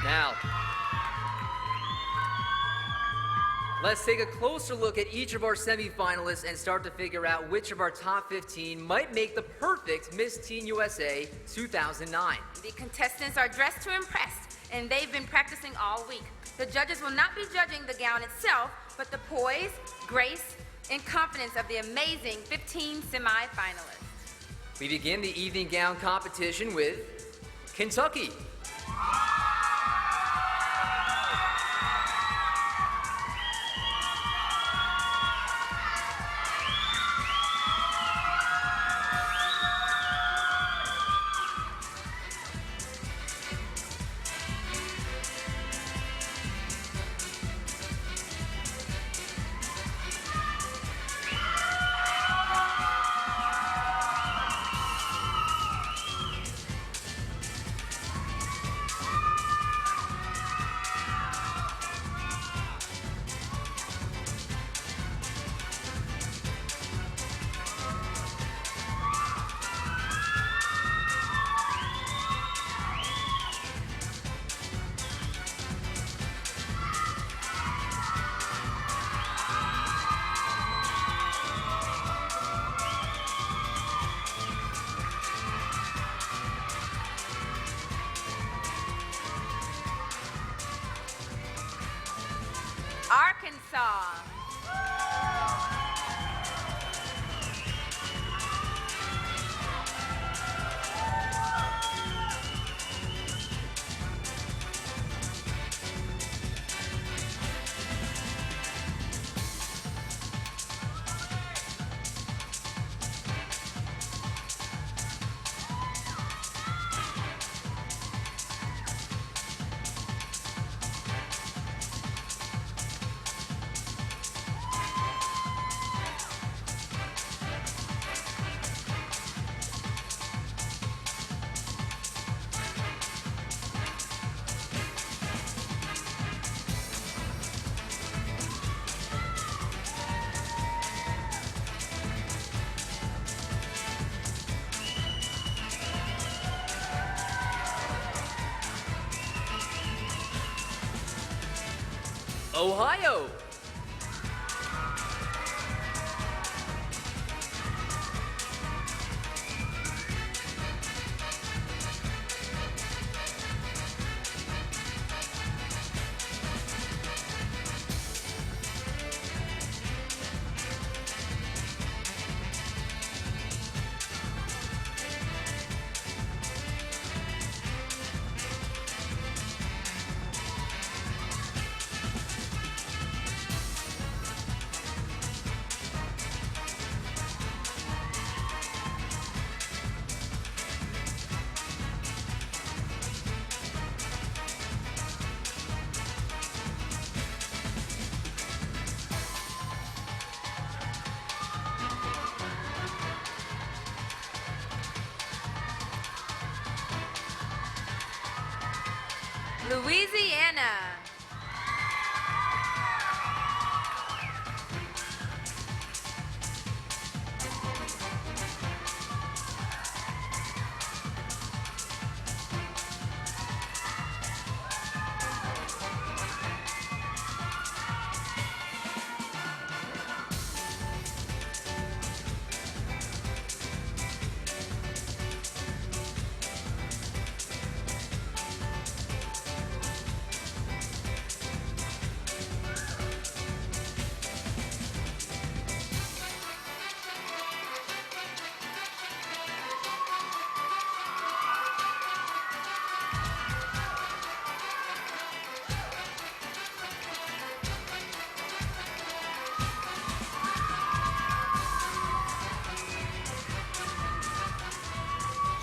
Now, let's take a closer look at each of our semifinalists and start to figure out which of our top 15 might make the perfect Miss Teen USA 2009. The contestants are dressed to impress, and they've been practicing all week. The judges will not be judging the gown itself, but the poise, grace, and confidence of the amazing 15 semifinalists. We begin the evening gown competition with Kentucky. Ohio. Louisiana.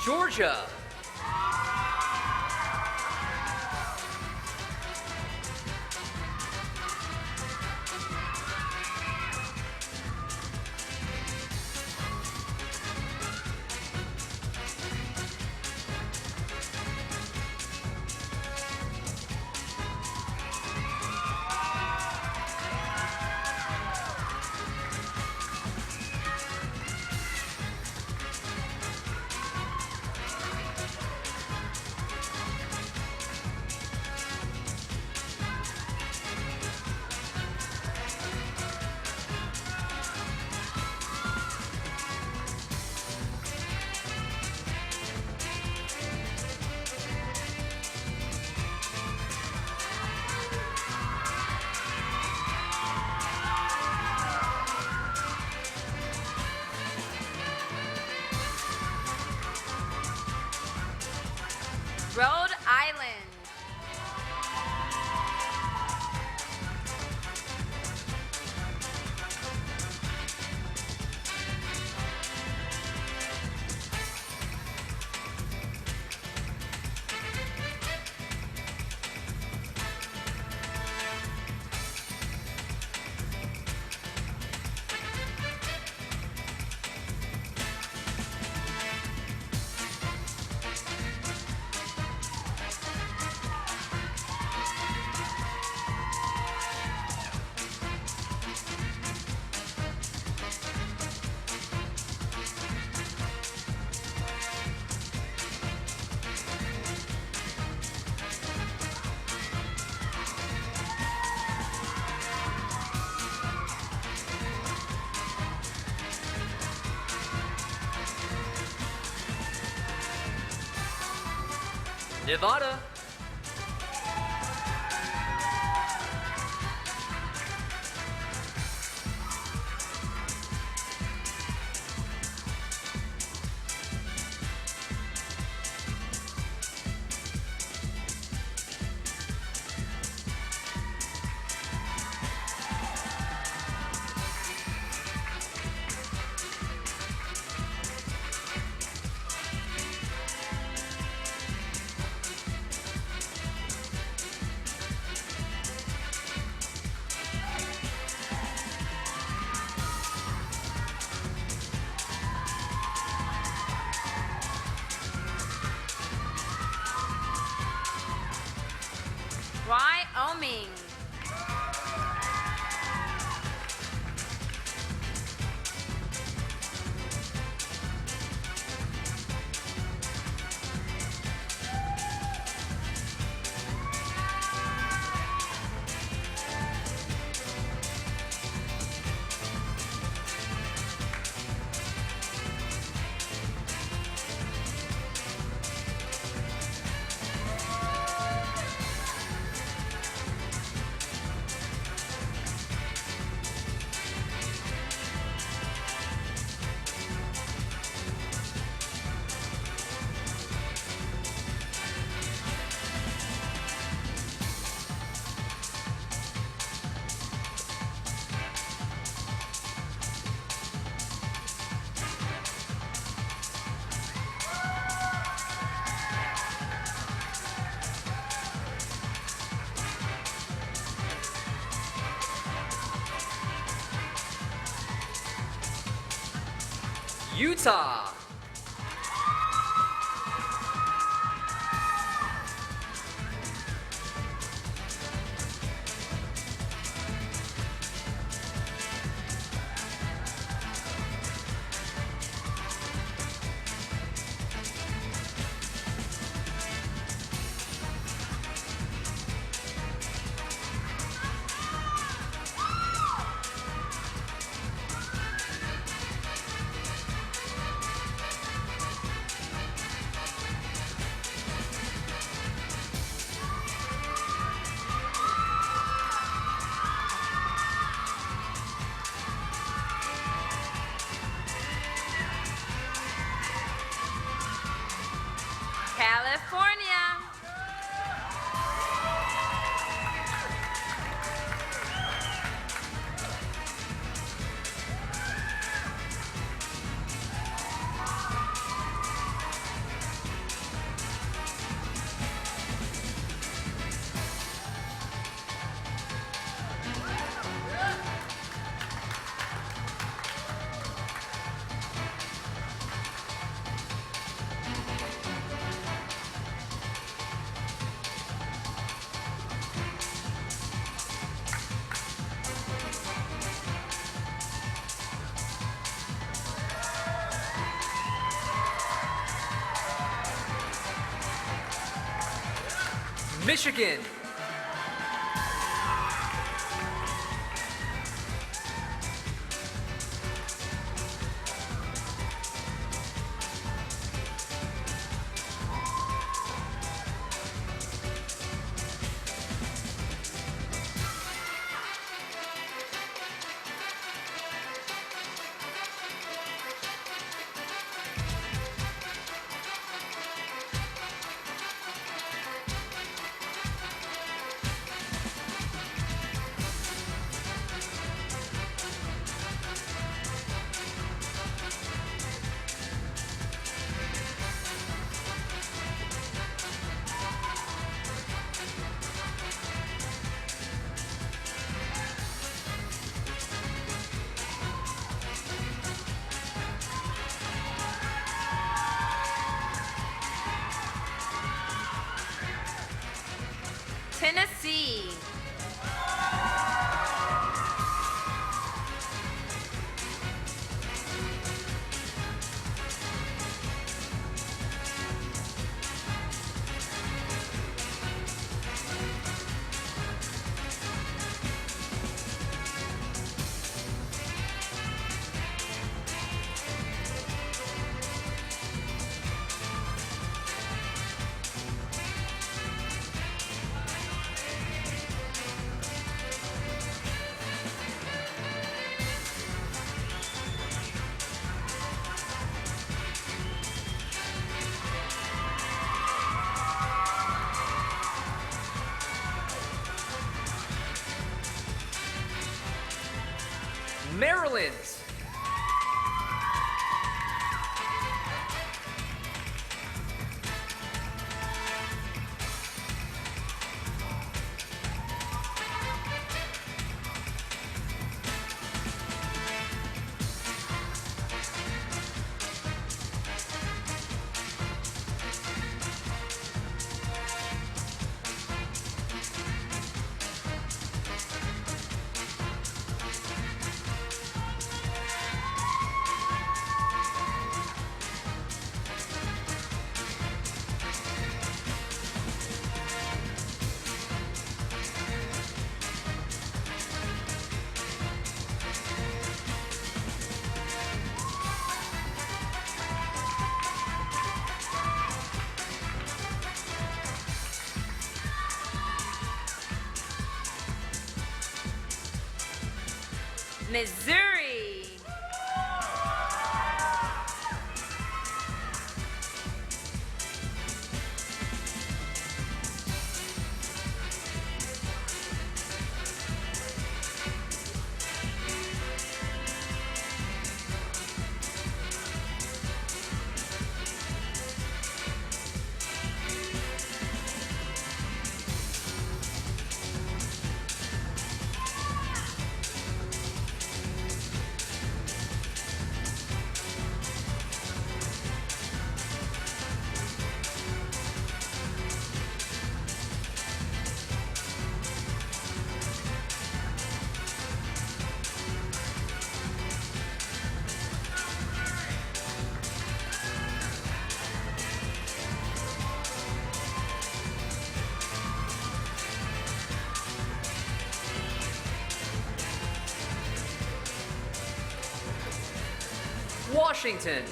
Georgia. Rhode Island. Nevada. Utah. California. Michigan. Tennessee. Maryland. Missouri. Washington.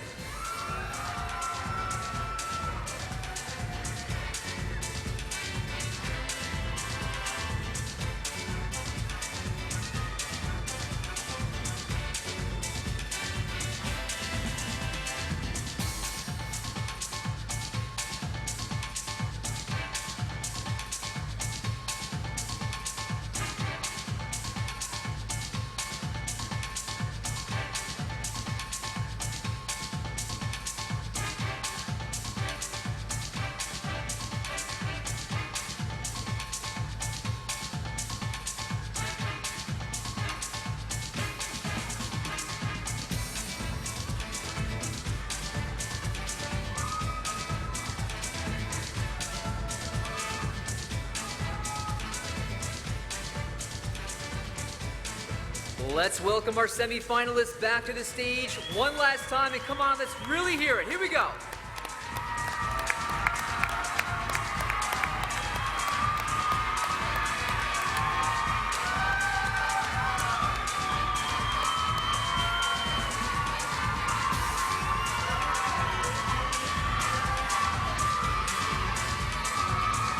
Let's welcome our semifinalists back to the stage one last time, and come on, let's really hear it. Here we go.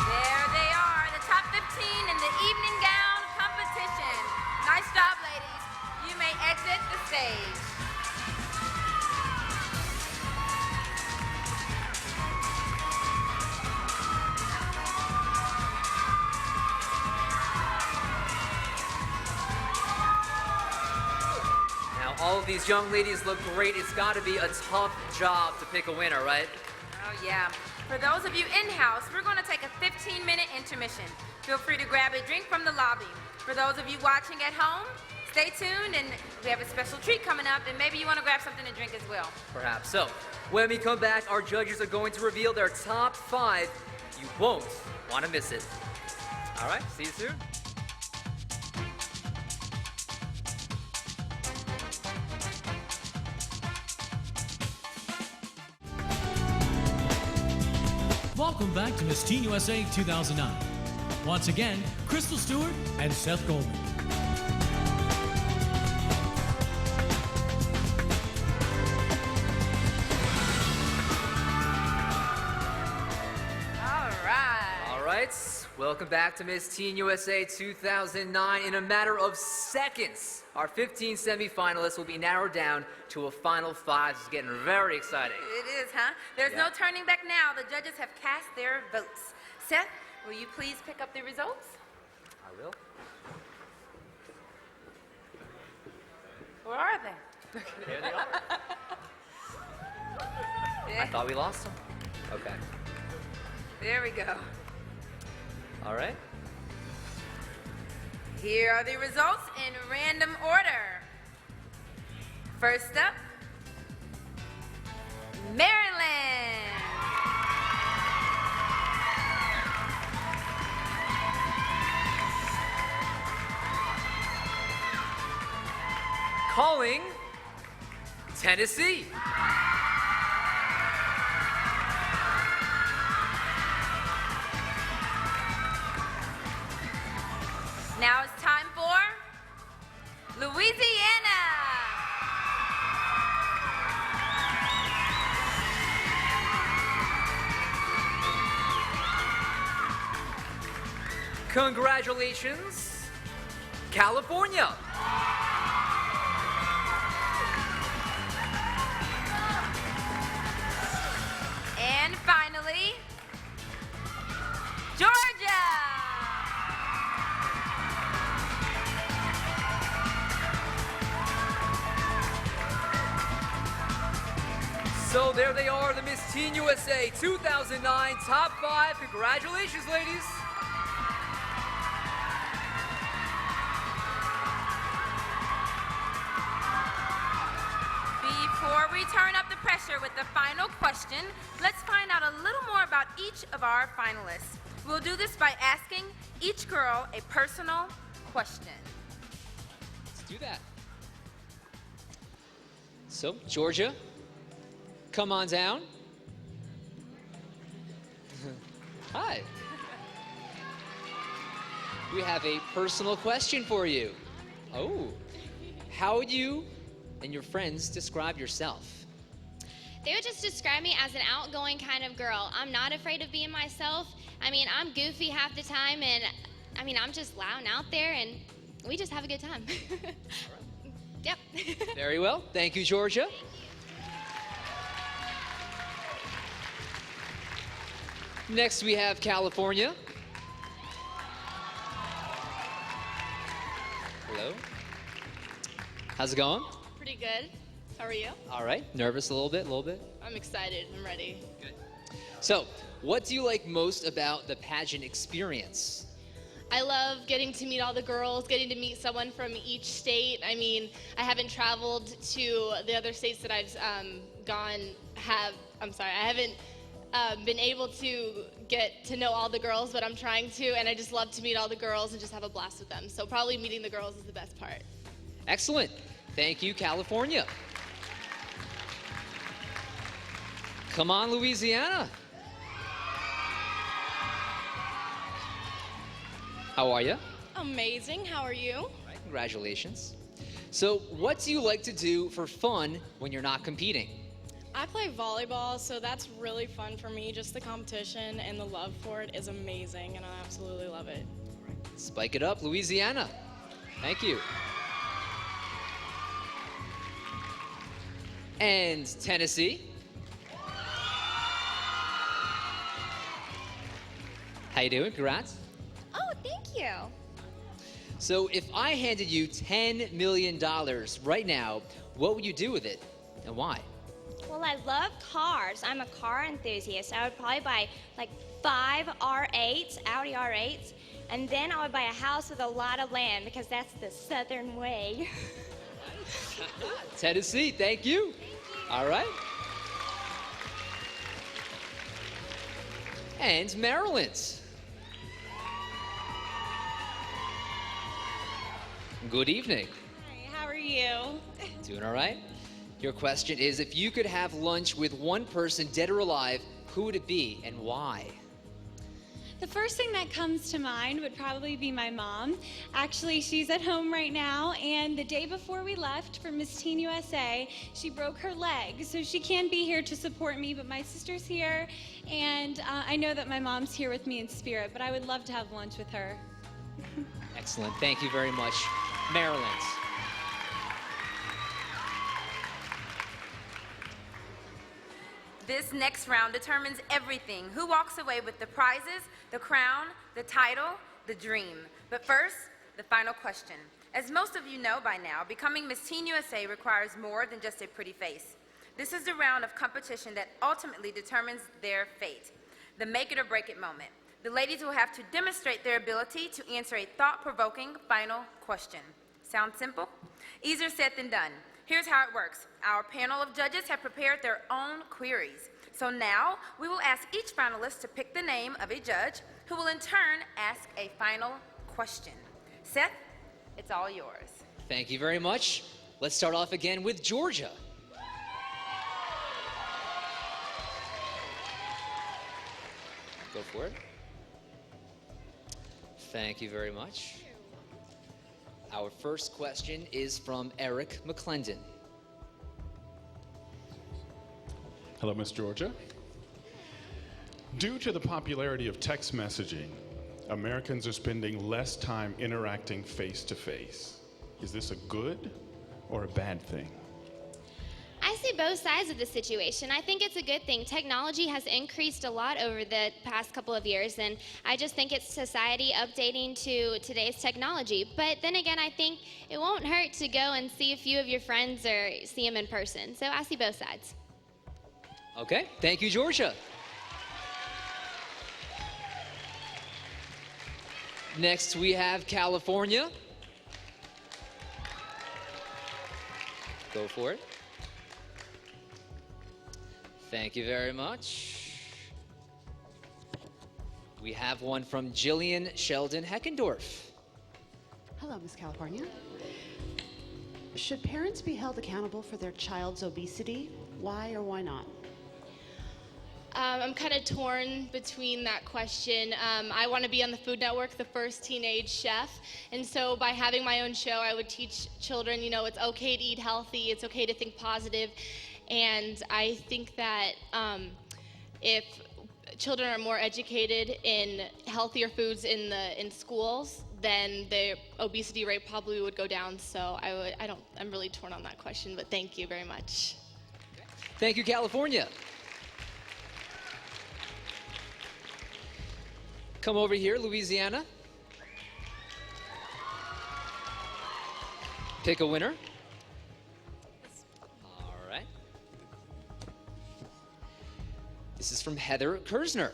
There they are, the top 15 in the evening gown competition. Nice job, ladies. You may exit the stage. Now, all of these young ladies look great. It's got to be a tough job to pick a winner, right? Oh, yeah. For those of you in-house, we're going to take a 15-minute intermission. Feel free to grab a drink from the lobby. For those of you watching at home, stay tuned, and we have a special treat coming up, and maybe you want to grab something to drink as well. Perhaps. So, when we come back, our judges are going to reveal their top 5. You won't want to miss it. All right, see you soon. Welcome back to Miss Teen USA 2009. Once again, Crystal Stewart and Seth Goldman. All right, welcome back to Miss Teen USA 2009. In a matter of seconds, our 15 semifinalists will be narrowed down to a final 5. It's getting very exciting. It is, huh? There's no turning back now. The judges have cast their votes. Seth, will you please pick up the results? I will. Where are they? There they are. I thought we lost them. Okay. There we go. All right. Here are the results in random order. First up, Maryland. Calling Tennessee. Now it's time for Louisiana. Congratulations, California. And finally, Georgia. So there they are, the Miss Teen USA 2009 top 5. Congratulations, ladies. Before we turn up the pressure with the final question, let's find out a little more about each of our finalists. We'll do this by asking each girl a personal question. Let's do that. So, Georgia, come on down. Hi. We have a personal question for you. Oh, how would you and your friends describe yourself? They would just describe me as an outgoing kind of girl. I'm not afraid of being myself. I mean, I'm goofy half the time, and I mean, I'm just loud and out there, and we just have a good time. Yep. Very well. Thank you, Georgia. Next, we have California. Hello. How's it going? Pretty good. How are you? All right. Nervous a little bit? I'm excited. I'm ready. Good. So, what do you like most about the pageant experience? I love getting to meet all the girls, getting to meet someone from each state. I mean, I haven't traveled to the other states that I've I haven't been able to get to know all the girls, but I'm trying to, and I just love to meet all the girls and just have a blast with them. So probably meeting the girls is the best part. Excellent. Thank you, California. Come on, Louisiana. How are you? Amazing. How are you? Right, congratulations. So, what do you like to do for fun when you're not competing? I play volleyball, so that's really fun for me. Just the competition and the love for it is amazing, and I absolutely love it. Spike it up, Louisiana. Thank you. And Tennessee. How you doing? Congrats. Oh, thank you. So if I handed you $10 million right now, what would you do with it and why? Well, I love cars. I'm a car enthusiast. I would probably buy like 5 R8s, Audi R8s, and then I would buy a house with a lot of land because that's the Southern way. Tennessee, thank you. All right. And Maryland. Good evening. Hi, how are you? Doing all right? Your question is, if you could have lunch with one person, dead or alive, who would it be and why? The first thing that comes to mind would probably be my mom. Actually, she's at home right now, and the day before we left for Miss Teen USA, she broke her leg, so she can't be here to support me, but my sister's here, and I know that my mom's here with me in spirit, but I would love to have lunch with her. Excellent. Thank you very much. Maryland. This next round determines everything. Who walks away with the prizes, the crown, the title, the dream. But first, the final question. As most of you know by now, becoming Miss Teen USA requires more than just a pretty face. This is the round of competition that ultimately determines their fate. The make it or break it moment. The ladies will have to demonstrate their ability to answer a thought-provoking final question. Sound simple? Easier said than done. Here's how it works. Our panel of judges have prepared their own queries. So now we will ask each finalist to pick the name of a judge who will in turn ask a final question. Seth, it's all yours. Thank you very much. Let's start off again with Georgia. Go for it. Thank you very much. Our first question is from Eric McClendon. Hello, Miss Georgia. Due to the popularity of text messaging, Americans are spending less time interacting face-to-face. Is this a good or a bad thing? I see both sides of the situation. I think it's a good thing. Technology has increased a lot over the past couple of years, and I just think it's society updating to today's technology. But then again, I think it won't hurt to go and see a few of your friends or see them in person. So I see both sides. Okay, thank you, Georgia. Next, we have California. Go for it. Thank you very much. We have one from Jillian Sheldon Heckendorf. Hello, Miss California. Should parents be held accountable for their child's obesity? Why or why not? I'm kind of torn between that question. I want to be on the Food Network, the first teenage chef. And so by having my own show, I would teach children, you know, it's okay to eat healthy, it's okay to think positive. And I think that if children are more educated in healthier foods in schools, then the obesity rate probably would go down. So I'm really torn on that question, but thank you very much. Thank you, California. Come over here, Louisiana. Pick a winner. All right. This is from Heather Kersner.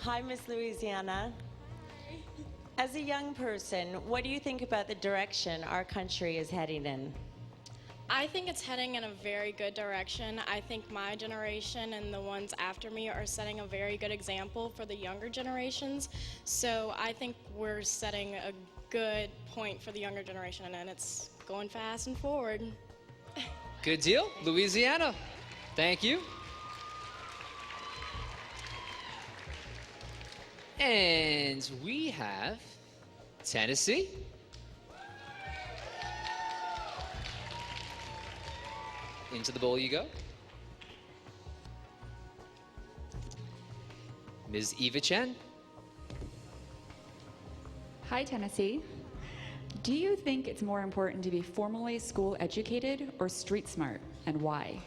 Hi, Miss Louisiana. As a young person, what do you think about the direction our country is heading in? I think it's heading in a very good direction. I think my generation and the ones after me are setting a very good example for the younger generations. So I think we're setting a good point for the younger generation, and it's going fast and forward. Good deal, Louisiana. Thank you. And we have Tennessee. Into the bowl you go. Ms. Eva Chen. Hi, Tennessee. Do you think it's more important to be formally school educated or street smart, and why?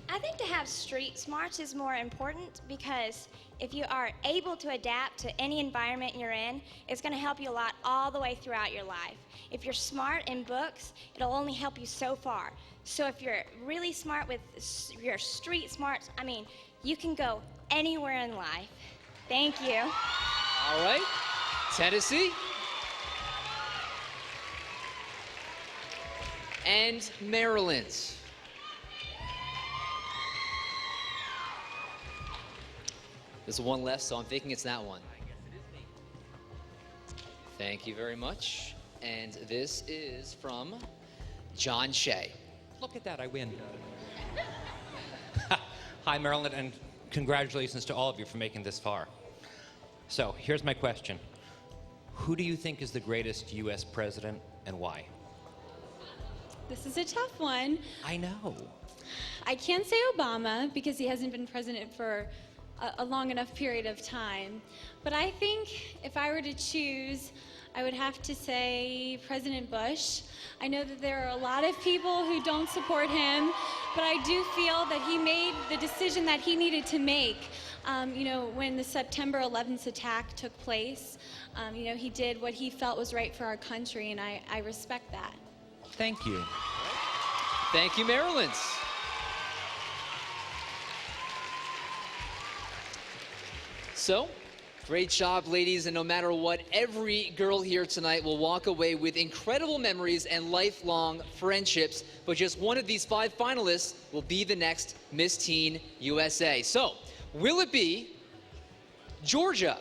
I think to have street smarts is more important because if you are able to adapt to any environment you're in, it's going to help you a lot all the way throughout your life. If you're smart in books, it'll only help you so far. So if you're really smart with your street smarts, I mean, you can go anywhere in life. Thank you. All right, Tennessee. And Maryland. There's one left, so I'm thinking it's that one. Thank you very much. And this is from John Shea. Look at that, I win. Hi, Maryland, and congratulations to all of you for making this far. So, here's my question. Who do you think is the greatest U.S. president and why? This is a tough one. I know. I can't say Obama because he hasn't been president for a long enough period of time. But I think if I were to choose, I would have to say President Bush. I know that there are a lot of people who don't support him, but I do feel that he made the decision that he needed to make. You know, when the September 11th attack took place, you know, he did what he felt was right for our country, and I respect that. Thank you. Thank you, Maryland. So, great job, ladies, and no matter what, every girl here tonight will walk away with incredible memories and lifelong friendships, but just one of these 5 finalists will be the next Miss Teen USA. So, will it be Georgia,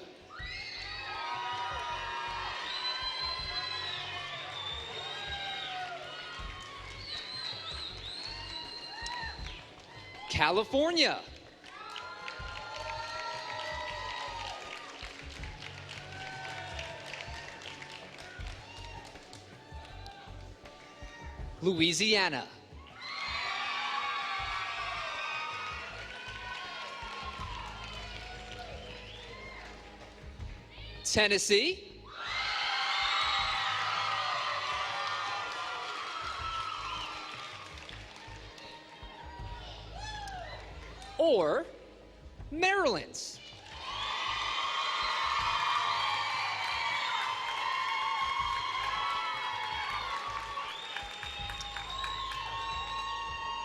California, Louisiana, Tennessee, or Maryland.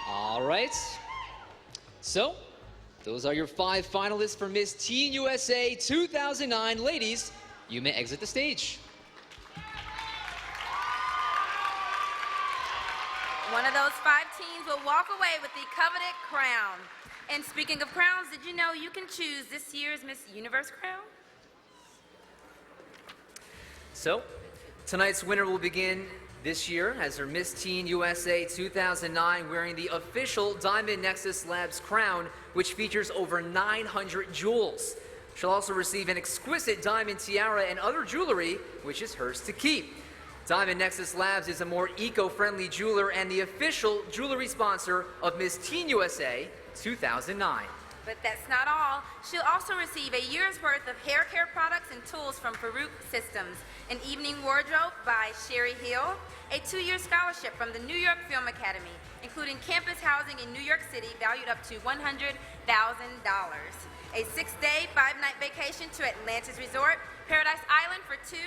All right. So, those are your 5 finalists for Miss Teen USA 2009. Ladies, you may exit the stage. One of those 5 teens will walk away with the coveted crown. And speaking of crowns, did you know you can choose this year's Miss Universe crown? So, Tonight's winner will begin this year as her Miss Teen USA 2009 wearing the official Diamond Nexus Labs crown, which features over 900 jewels. She'll also receive an exquisite diamond tiara and other jewelry, which is hers to keep. Diamond Nexus Labs is a more eco-friendly jeweler and the official jewelry sponsor of Miss Teen USA 2009. But that's not all. She'll also receive a year's worth of hair care products and tools from Farouk Systems, an evening wardrobe by Sherry Hill, a 2-year scholarship from the New York Film Academy, including campus housing in New York City valued up to $100,000, a 6-day, 5-night vacation to Atlantis Resort, Paradise Island for 2,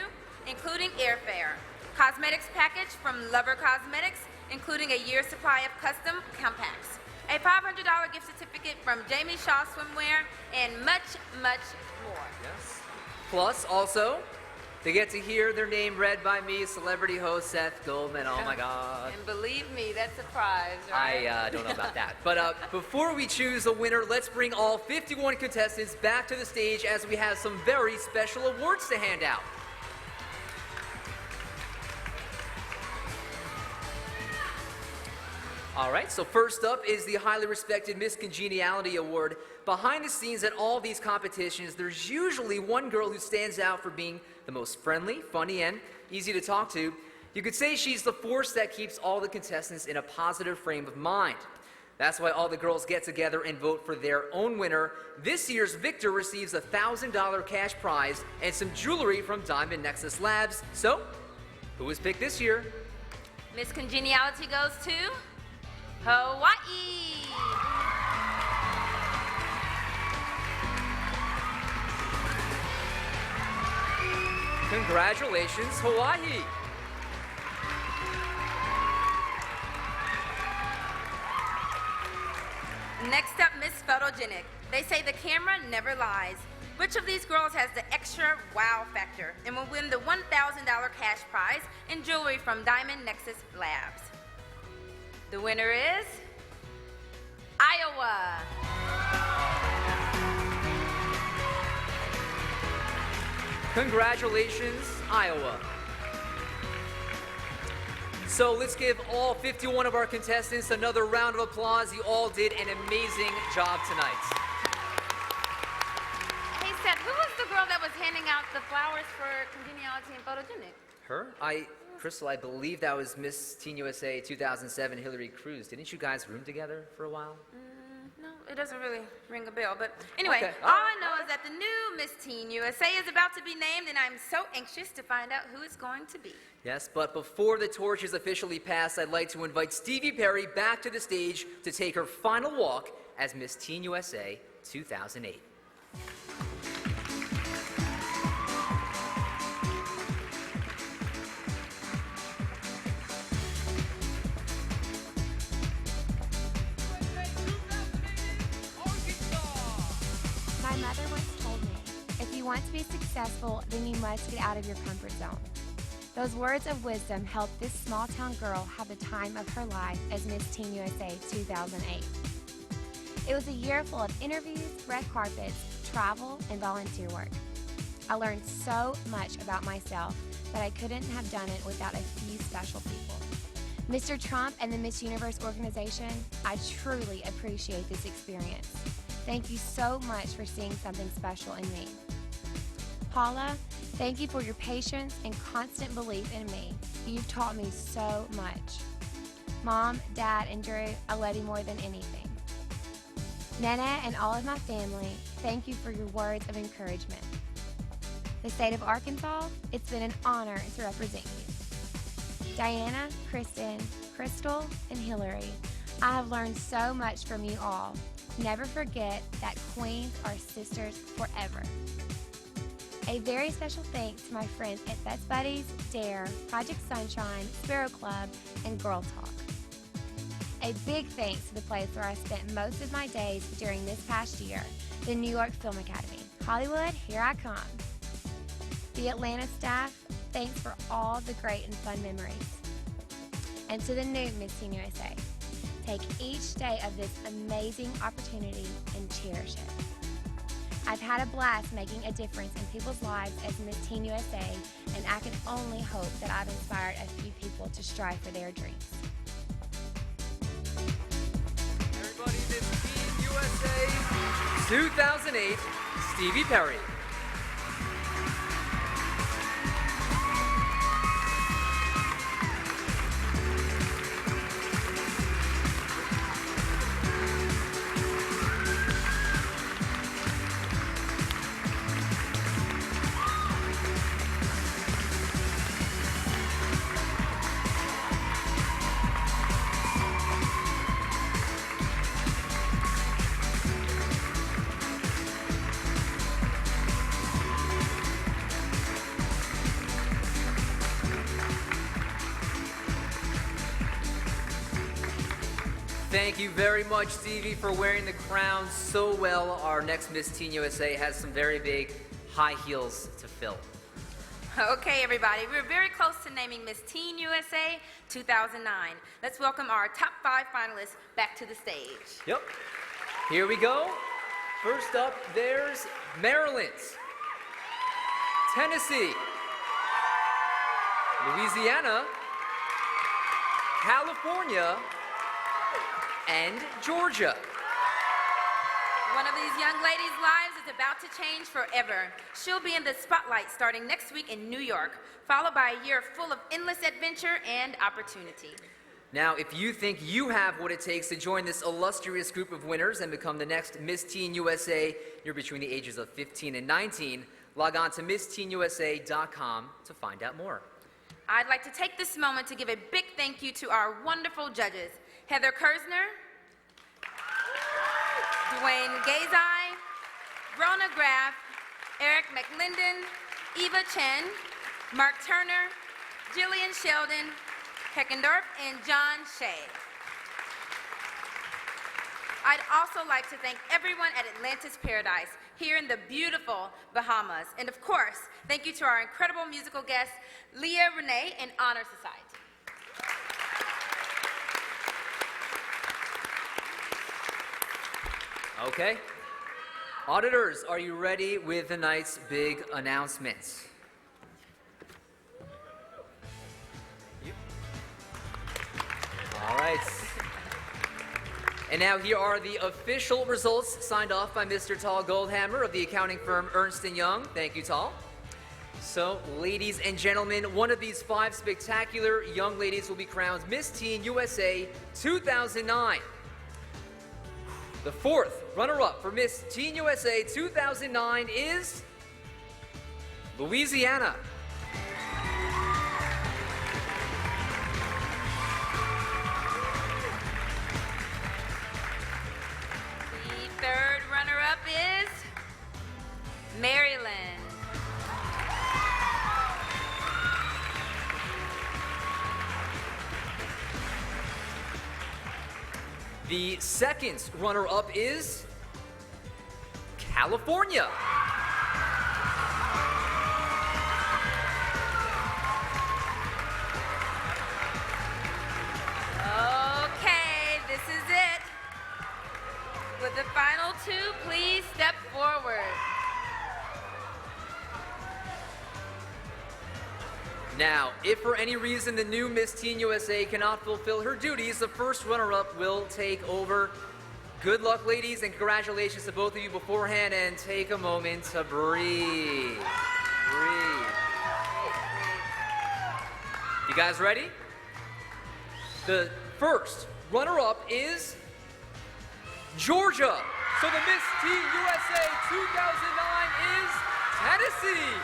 including airfare, cosmetics package from Lover Cosmetics, including a year's supply of custom compacts, a $500 gift certificate from Jamie Shaw Swimwear, and much, much more. Yes. Plus, also, they get to hear their name read by me, celebrity host Seth Goldman. Oh my God. And believe me, that's a prize, right? I don't know about that. But before we choose a winner, let's bring all 51 contestants back to the stage as we have some very special awards to hand out. All right, so first up is the highly respected Miss Congeniality Award. Behind the scenes at all these competitions, there's usually one girl who stands out for being the most friendly, funny, and easy to talk to. You could say she's the force that keeps all the contestants in a positive frame of mind. That's why all the girls get together and vote for their own winner. This year's victor receives a $1,000 cash prize and some jewelry from Diamond Nexus Labs. So, who was picked this year? Miss Congeniality goes to Hawaii. Congratulations, Hawaii. Next up, Miss Photogenic. They say the camera never lies. Which of these girls has the extra wow factor and will win the $1,000 cash prize and jewelry from Diamond Nexus Labs? The winner is Iowa. Congratulations, Iowa. So let's give all 51 of our contestants another round of applause. You all did an amazing job tonight. Hey, Seth, who was the girl that was handing out the flowers for Congeniality and Photogenic? Her? Crystal, I believe that was Miss Teen USA 2007, Hillary Cruz. Didn't you guys room together for a while? No, it doesn't really ring a bell. But anyway, Okay. all I know is that the new Miss Teen USA is about to be named, and I'm so anxious to find out who it's going to be. Yes, but before the torch is officially passed, I'd like to invite Stevie Perry back to the stage to take her final walk as Miss Teen USA 2008. My mother once told me, if you want to be successful, then you must get out of your comfort zone. Those words of wisdom helped this small-town girl have the time of her life as Miss Teen USA 2008. It was a year full of interviews, red carpets, travel, and volunteer work. I learned so much about myself that I couldn't have done it without a few special people. Mr. Trump and the Miss Universe organization, I truly appreciate this experience. Thank you so much for seeing something special in me. Paula, thank you for your patience and constant belief in me. You've taught me so much. Mom, Dad, and Drew, I love you more than anything. Nana and all of my family, thank you for your words of encouragement. The state of Arkansas, it's been an honor to represent you. Diana, Kristen, Crystal, and Hillary, I have learned so much from you all. Never forget that queens are sisters forever. A very special thanks to my friends at Best Buddies, Dare, Project Sunshine, Sparrow Club, and Girl Talk. A big thanks to the place where I spent most of my days during this past year, the New York Film Academy. Hollywood, here I come. The Atlanta staff, thanks for all the great and fun memories. And to the new Miss Teen USA, take each day of this amazing opportunity and cherish it. I've had a blast making a difference in people's lives as Miss Teen USA, and I can only hope that I've inspired a few people to strive for their dreams. Everybody, Miss Teen USA 2008, Stevie Perry. Thank you very much, Stevie, for wearing the crown so well. Our next Miss Teen USA has some very big high heels to fill. Okay, everybody, we're very close to naming Miss Teen USA 2009. Let's welcome our top 5 finalists back to the stage. Yep. Here we go. First up, there's Maryland, Tennessee, Louisiana, California, and Georgia. One of these young ladies' lives is about to change forever. She'll be in the spotlight starting next week in New York, followed by a year full of endless adventure and opportunity. Now, if you think you have what it takes to join this illustrious group of winners and become the next Miss Teen USA, you're between the ages of 15 and 19, log on to MissTeenUSA.com to find out more. I'd like to take this moment to give a big thank you to our wonderful judges, Heather Kersner, Dwayne Gazai, Rona Graff, Eric McLinden, Eva Chen, Mark Turner, Jillian Sheldon, Heckendorf, and John Shea. I'd also like to thank everyone at Atlantis Paradise here in the beautiful Bahamas. And of course, thank you to our incredible musical guests, Leah Renee and Honor Society. Okay. Auditors, are you ready with tonight's big announcements? All right. And now here are the official results signed off by Mr. Tal Goldhammer of the accounting firm Ernst & Young. Thank you, Tal. So, ladies and gentlemen, one of these 5 spectacular young ladies will be crowned Miss Teen USA 2009. The 4th runner-up for Miss Teen USA 2009 is Louisiana. The 3rd runner-up is Maryland. The 2nd runner-up is California. Okay, this is it. With the final 2, please step forward. Now, if for any reason the new Miss Teen USA cannot fulfill her duties, the 1st runner-up will take over. Good luck, ladies, and congratulations to both of you beforehand, and take a moment to breathe. Breathe. You guys ready? The 1st runner-up is Georgia. So the Miss Teen USA 2009 is Tennessee.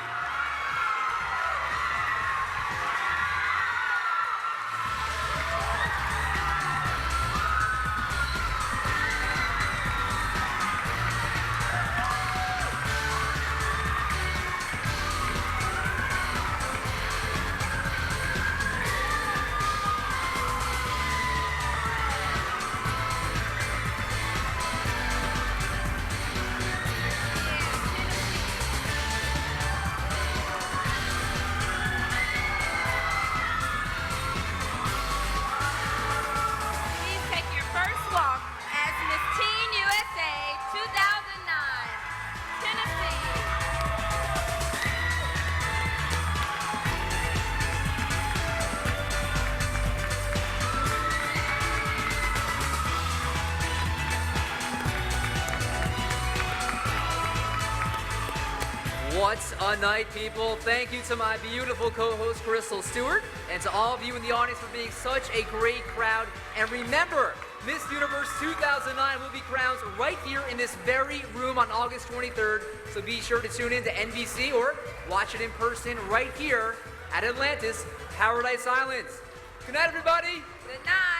What a night, people. Thank you to my beautiful co-host, Crystal Stewart, and to all of you in the audience for being such a great crowd. And remember, Miss Universe 2009 will be crowned right here in this very room on August 23rd. So be sure to tune in to NBC or watch it in person right here at Atlantis Paradise Islands. Good night, everybody. Good night.